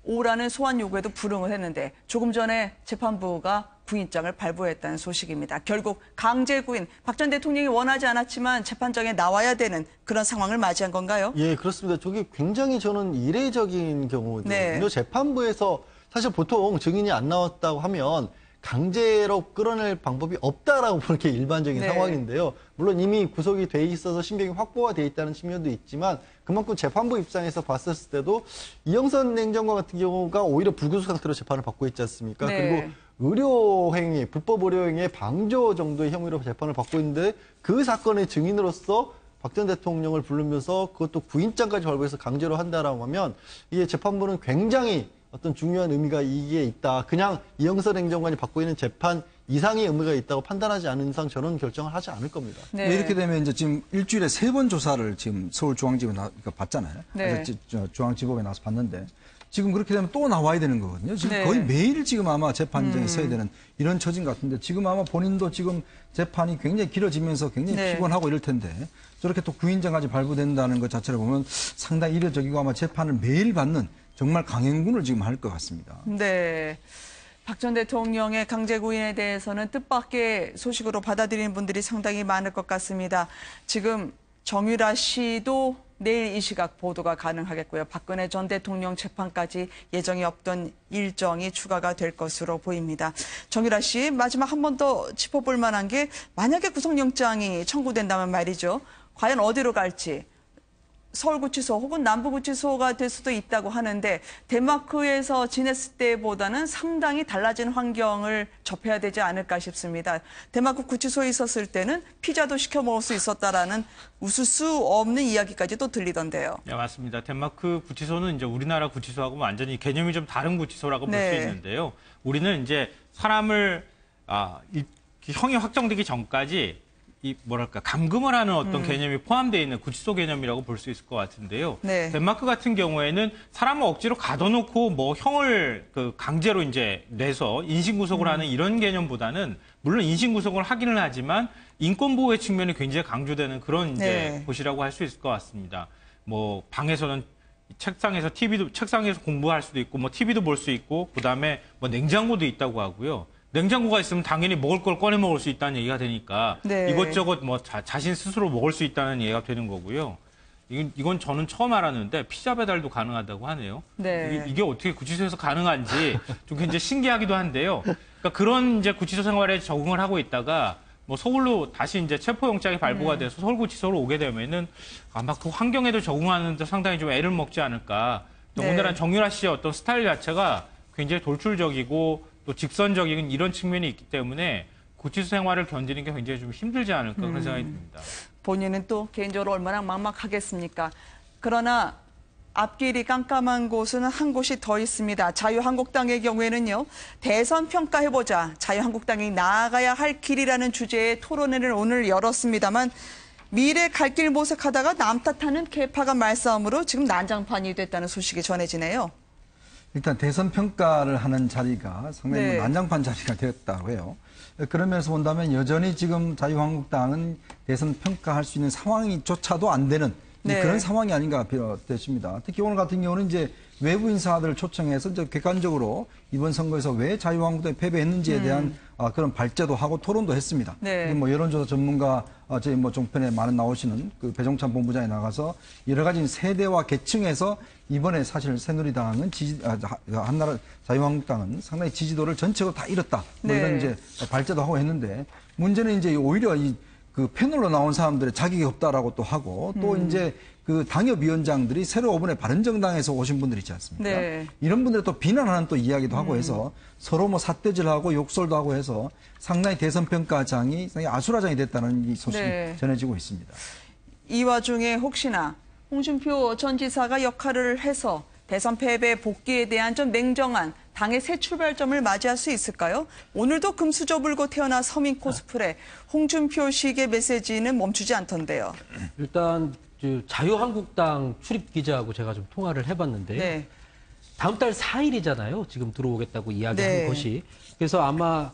오라는 소환 요구에도 불응을 했는데 조금 전에 재판부가 구인장을 발부했다는 소식입니다. 결국 강제 구인, 박 전 대통령이 원하지 않았지만 재판장에 나와야 되는 그런 상황을 맞이한 건가요? 예, 그렇습니다. 저게 굉장히 저는 이례적인 경우거든요. 네. 재판부에서 사실 보통 증인이 안 나왔다고 하면 강제로 끌어낼 방법이 없다라고 보는 게 일반적인 네. 상황인데요. 물론 이미 구속이 돼 있어서 신병이 확보가 돼 있다는 측면도 있지만 그만큼 재판부 입장에서 봤을 때도 이영선 행정관 같은 경우가 오히려 불구속 상태로 재판을 받고 있지 않습니까? 네. 그리고 의료행위, 불법 의료행위의 방조 정도의 혐의로 재판을 받고 있는데 그 사건의 증인으로서 박 전 대통령을 부르면서 그것도 구인장까지 발부해서 강제로 한다라고 하면 이게 재판부는 굉장히 어떤 중요한 의미가 이게 있다. 그냥 이영선 행정관이 받고 있는 재판 이상의 의미가 있다고 판단하지 않은 이상 저는 결정을 하지 않을 겁니다. 네. 이렇게 되면 이제 지금 일주일에 3번 조사를 지금 서울중앙지법에 받잖아요. 네. 그래서 중앙지법에 나와서 봤는데 지금 그렇게 되면 또 나와야 되는 거거든요. 지금 네. 거의 매일 지금 아마 재판장에 서야 되는 이런 처진 같은데 지금 아마 본인도 지금 재판이 굉장히 길어지면서 굉장히 네. 피곤하고 이럴 텐데 저렇게 또 구인장까지 발부된다는 것 자체를 보면 상당히 이례적이고 아마 재판을 매일 받는 정말 강행군을 지금 할 것 같습니다. 네. 박 전 대통령의 강제 구인에 대해서는 뜻밖의 소식으로 받아들이는 분들이 상당히 많을 것 같습니다. 지금 정유라 씨도 내일 이 시각 보도가 가능하겠고요. 박근혜 전 대통령 재판까지 예정이 없던 일정이 추가가 될 것으로 보입니다. 정유라 씨, 마지막 한 번 더 짚어볼 만한 게 만약에 구속영장이 청구된다면 말이죠. 과연 어디로 갈지. 서울구치소 혹은 남부구치소가 될 수도 있다고 하는데 덴마크에서 지냈을 때보다는 상당히 달라진 환경을 접해야 되지 않을까 싶습니다. 덴마크 구치소에 있었을 때는 피자도 시켜 먹을 수 있었다라는 웃을 수 없는 이야기까지도 들리던데요. 네, 맞습니다. 덴마크 구치소는 이제 우리나라 구치소하고 완전히 개념이 좀 다른 구치소라고 볼 수 있는데요. 우리는 이제 사람을 형이 확정되기 전까지 감금을 하는 어떤 개념이 포함되어 있는 구치소 개념이라고 볼 수 있을 것 같은데요. 네. 덴마크 같은 경우에는 사람을 억지로 가둬놓고 뭐 형을 강제로 이제 내서 인신구속을 하는 이런 개념보다는 물론 인신구속을 하기는 하지만 인권보호의 측면이 굉장히 강조되는 그런 이제 곳이라고 할 수 있을 것 같습니다. 뭐 방에서는 책상에서 공부할 수도 있고 뭐 TV도 볼 수 있고 그다음에 뭐 냉장고도 있다고 하고요. 냉장고가 있으면 당연히 먹을 걸 꺼내 먹을 수 있다는 얘기가 되니까 이것저것 뭐 자신 스스로 먹을 수 있다는 얘기가 되는 거고요. 이건 저는 처음 알았는데 피자 배달도 가능하다고 하네요. 네. 이게 어떻게 구치소에서 가능한지 좀 굉장히 신기하기도 한데요. 그러니까 그런 이제 구치소 생활에 적응을 하고 있다가 뭐 서울로 다시 이제 체포영장이 발부가 돼서 서울구치소로 오게 되면은 아마 그 환경에도 적응하는데 상당히 좀 애를 먹지 않을까. 더군다나 정유라 씨의 어떤 스타일 자체가 굉장히 돌출적이고 또 직선적인 이런 측면이 있기 때문에 구치소 생활을 견디는 게 굉장히 좀 힘들지 않을까 그런 생각이 듭니다. 본인은 또 개인적으로 얼마나 막막하겠습니까? 그러나 앞길이 깜깜한 곳은 한 곳이 더 있습니다. 자유한국당의 경우에는요. 대선 평가해보자. 자유한국당이 나아가야 할 길이라는 주제의 토론회를 오늘 열었습니다만 미래 갈 길 모색하다가 남 탓하는 개파간 말싸움으로 지금 난장판이 됐다는 소식이 전해지네요. 일단 대선 평가를 하는 자리가 상당히 난장판 자리가 되었다고 해요. 그러면서 본다면 여전히 지금 자유한국당은 대선 평가할 수 있는 상황조차도 안 되는 그런 상황이 아닌가 되십니다. 특히 오늘 같은 경우는 이제 외부 인사들을 초청해서 이제 객관적으로 이번 선거에서 왜 자유한국당이 패배했는지에 대한 그런 발제도 하고 토론도 했습니다. 뭐 여론조사 전문가 저희 뭐 종편에 많은 나오시는 그 배종찬 본부장이 나가서 여러 가지 세대와 계층에서 이번에 사실 새누리당은 한나라 자유한국당은 상당히 지지도를 전체로 다 잃었다. 뭐 이런 이제 발제도 하고 했는데 문제는 이제 오히려 그 패널로 나온 사람들의 자격이 없다라고 또 하고 또 이제 그 당협위원장들이 새로 이번에 바른정당에서 오신 분들 있지 않습니까? 이런 분들을 또 비난하는 또 이야기도 하고 해서 서로 뭐 삿대질하고 욕설도 하고 해서 상당히 대선평가장이 상당히 아수라장이 됐다는 이 소식이 전해지고 있습니다. 이 와중에 혹시나 홍준표 전 지사가 역할을 해서 대선 패배 복귀에 대한 좀 냉정한 당의 새 출발점을 맞이할 수 있을까요? 오늘도 금수저 불고 태어나 서민 코스프레 홍준표식의 메시지는 멈추지 않던데요. 일단 자유한국당 출입 기자하고 제가 좀 통화를 해봤는데요. 다음 달 4일이잖아요. 지금 들어오겠다고 이야기한 것이. 그래서 아마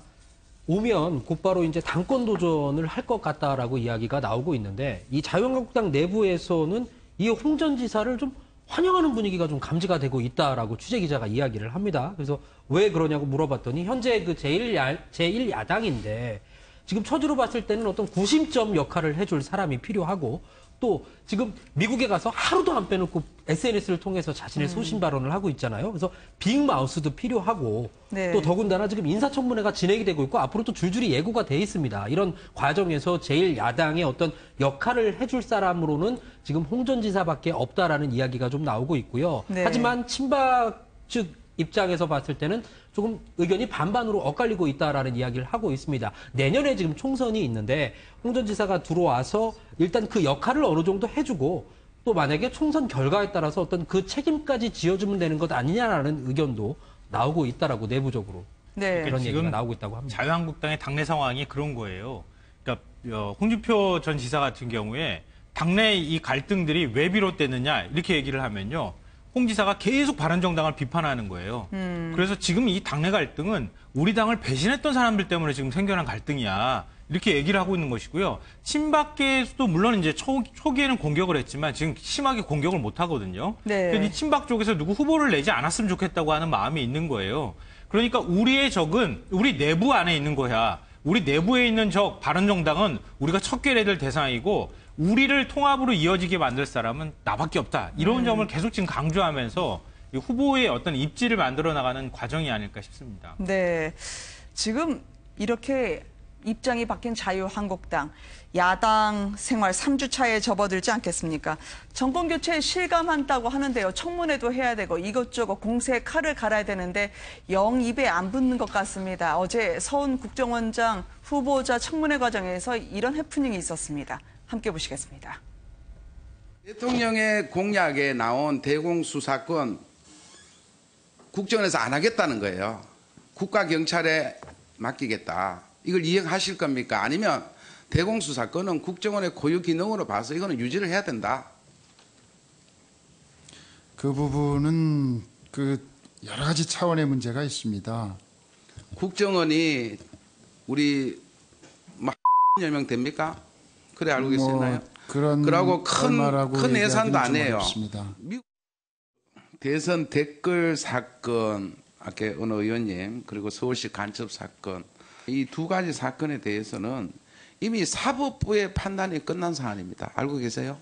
오면 곧바로 이제 당권 도전을 할 것 같다라고 이야기가 나오고 있는데 이 자유한국당 내부에서는 이 홍 전 지사를 좀 환영하는 분위기가 좀 감지가 되고 있다라고 취재기자가 이야기를 합니다. 그래서 왜 그러냐고 물어봤더니 현재 그 제1야당인데 지금 처지로 봤을 때는 어떤 구심점 역할을 해줄 사람이 필요하고 또 지금 미국에 가서 하루도 안 빼놓고 SNS를 통해서 자신의 소신 발언을 하고 있잖아요. 그래서 빅마우스도 필요하고 또 더군다나 지금 인사청문회가 진행이 되고 있고 앞으로 또 줄줄이 예고가 돼 있습니다. 이런 과정에서 제1야당의 어떤 역할을 해줄 사람으로는 지금 홍 전 지사밖에 없다라는 이야기가 좀 나오고 있고요. 하지만 친박 측 입장에서 봤을 때는 조금 의견이 반반으로 엇갈리고 있다라는 이야기를 하고 있습니다. 내년에 지금 총선이 있는데 홍 전 지사가 들어와서 일단 그 역할을 어느 정도 해주고 또 만약에 총선 결과에 따라서 어떤 그 책임까지 지어주면 되는 것 아니냐라는 의견도 나오고 있다라고 내부적으로 네. 그런 지금 얘기가 나오고 있다고 합니다. 자유한국당의 당내 상황이 그런 거예요. 그러니까 홍준표 전 지사 같은 경우에 당내 이 갈등들이 왜 비롯됐느냐 이렇게 얘기를 하면요. 홍 지사가 계속 바른정당을 비판하는 거예요. 그래서 지금 이 당내 갈등은 우리 당을 배신했던 사람들 때문에 지금 생겨난 갈등이야. 이렇게 얘기를 하고 있는 것이고요. 친박계에서도 물론 이제 초기에는 공격을 했지만 지금 심하게 공격을 못 하거든요. 네. 그러니까 이 친박 쪽에서 누구 후보를 내지 않았으면 좋겠다고 하는 마음이 있는 거예요. 그러니까 우리의 적은 우리 내부 안에 있는 거야. 우리 내부에 있는 적 바른정당은 우리가 척결해야 될 대상이고 우리를 통합으로 이어지게 만들 사람은 나밖에 없다. 이런 점을 계속 지금 강조하면서 이 후보의 어떤 입지를 만들어 나가는 과정이 아닐까 싶습니다. 네, 지금 이렇게 입장이 바뀐 자유한국당, 야당 생활 3주 차에 접어들지 않겠습니까? 정권 교체에 실감한다고 하는데요. 청문회도 해야 되고 이것저것 공세에 칼을 갈아야 되는데 영 입에 안 붙는 것 같습니다. 어제 서훈 국정원장 후보자 청문회 과정에서 이런 해프닝이 있었습니다. 함께 보시겠습니다. 대통령의 공약에 나온 대공수사권 국정원에서 안 하겠다는 거예요. 국가경찰에 맡기겠다. 이걸 이행하실 겁니까? 아니면 대공수사권은 국정원의 고유 기능으로 봐서 이거는 유지를 해야 된다. 그 부분은 여러 가지 차원의 문제가 있습니다. 국정원이 우리 막 몇 명 됩니까? 그래 알고 계시나요? 그러고 큰 예산도 안 해요. 미국 대선 댓글 사건, 아까 어느 의원님, 그리고 서울시 간첩 사건, 이 두 가지 사건에 대해서는 이미 사법부의 판단이 끝난 사안입니다. 알고 계세요?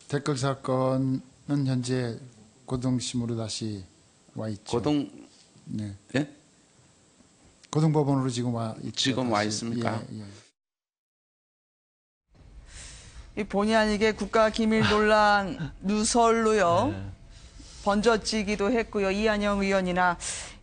댓글 사건은 현재 고등심으로 다시 와 있죠. 네. 예? 고등법원으로 지금 와 있죠. 지금 와 있습니까? 예. 이 본의 아니게 국가기밀 논란 누설로요. 네. 번져지기도 했고요. 이한영 의원이나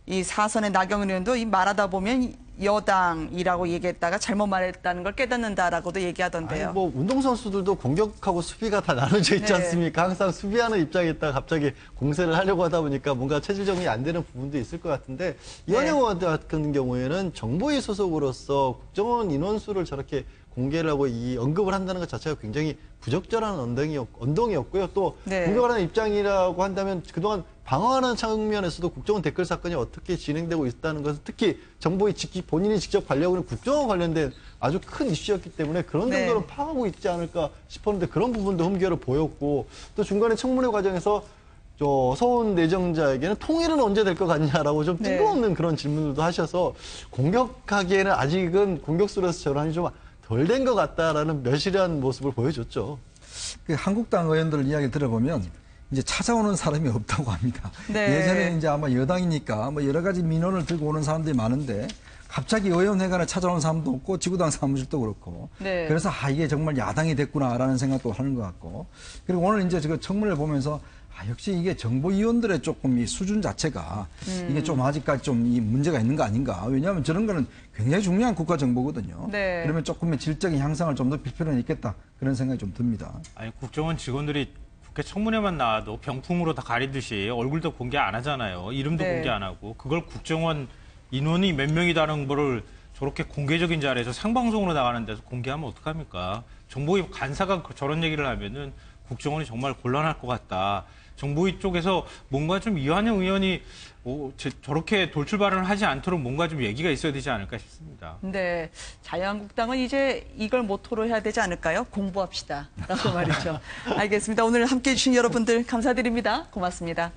이 사선의 나경원 의원도 이 말하다 보면 여당이라고 얘기했다가 잘못 말했다는 걸 깨닫는다라고도 얘기하던데요. 아니, 운동선수들도 공격하고 수비가 다 나눠져 있지 않습니까? 항상 수비하는 입장에 있다가 갑자기 공세를 하려고 하다 보니까 뭔가 체질 정리 안 되는 부분도 있을 것 같은데 이한영 의원 같은 경우에는 정보위 소속으로서 국정원 인원수를 저렇게 공개를 하고 이 언급을 한다는 것 자체가 굉장히 부적절한 언동이었고요. 또 공격을 하는 입장이라고 한다면 그동안 방어하는 측면에서도 국정원 댓글 사건이 어떻게 진행되고 있다는 것은 특히 정보위 본인이 직접 관리하고 있는 국정원 관련된 아주 큰 이슈였기 때문에 그런 정도는 파악하고 있지 않을까 싶었는데 그런 부분도 흠결을 보였고 또 중간에 청문회 과정에서 서훈 내정자에게는 통일은 언제 될 것 같냐라고 좀 뜬금없는 그런 질문들도 하셔서 공격하기에는 아직은 공격수로서 전환이 좀 덜 된 것 같다라는 멸실한 모습을 보여줬죠. 한국당 의원들 이야기 들어보면 이제 찾아오는 사람이 없다고 합니다. 예전에 이제 아마 여당이니까 여러 가지 민원을 들고 오는 사람들이 많은데 갑자기 의원회관에 찾아오는 사람도 없고 지구당 사무실도 그렇고 그래서 이게 정말 야당이 됐구나라는 생각도 하는 것 같고 그리고 오늘 이제 그 청문회를 보면서 역시 이게 정보위원들의 조금 이 수준 자체가 이게 좀 아직까지 좀 이 문제가 있는 거 아닌가. 왜냐하면 저런 거는 굉장히 중요한 국가 정보거든요. 그러면 조금의 질적인 향상을 좀 더 필 필요는 있겠다. 그런 생각이 좀 듭니다. 아니 국정원 직원들이 국회 청문회만 나와도 병풍으로 다 가리듯이 얼굴도 공개 안 하잖아요. 이름도 공개 안 하고 그걸 국정원 인원이 몇 명이다는 거를 저렇게 공개적인 자리에서 생방송으로 나가는 데서 공개하면 어떡합니까? 정보위 간사가 저런 얘기를 하면은 국정원이 정말 곤란할 것 같다. 정보위 쪽에서 뭔가 좀 이한영 의원이 저렇게 돌출 발언을 하지 않도록 뭔가 좀 얘기가 있어야 되지 않을까 싶습니다. 네, 자유한국당은 이제 이걸 모토로 해야 되지 않을까요? 공부합시다. 라고 말이죠. 알겠습니다. 오늘 함께해 주신 여러분들 감사드립니다. 고맙습니다.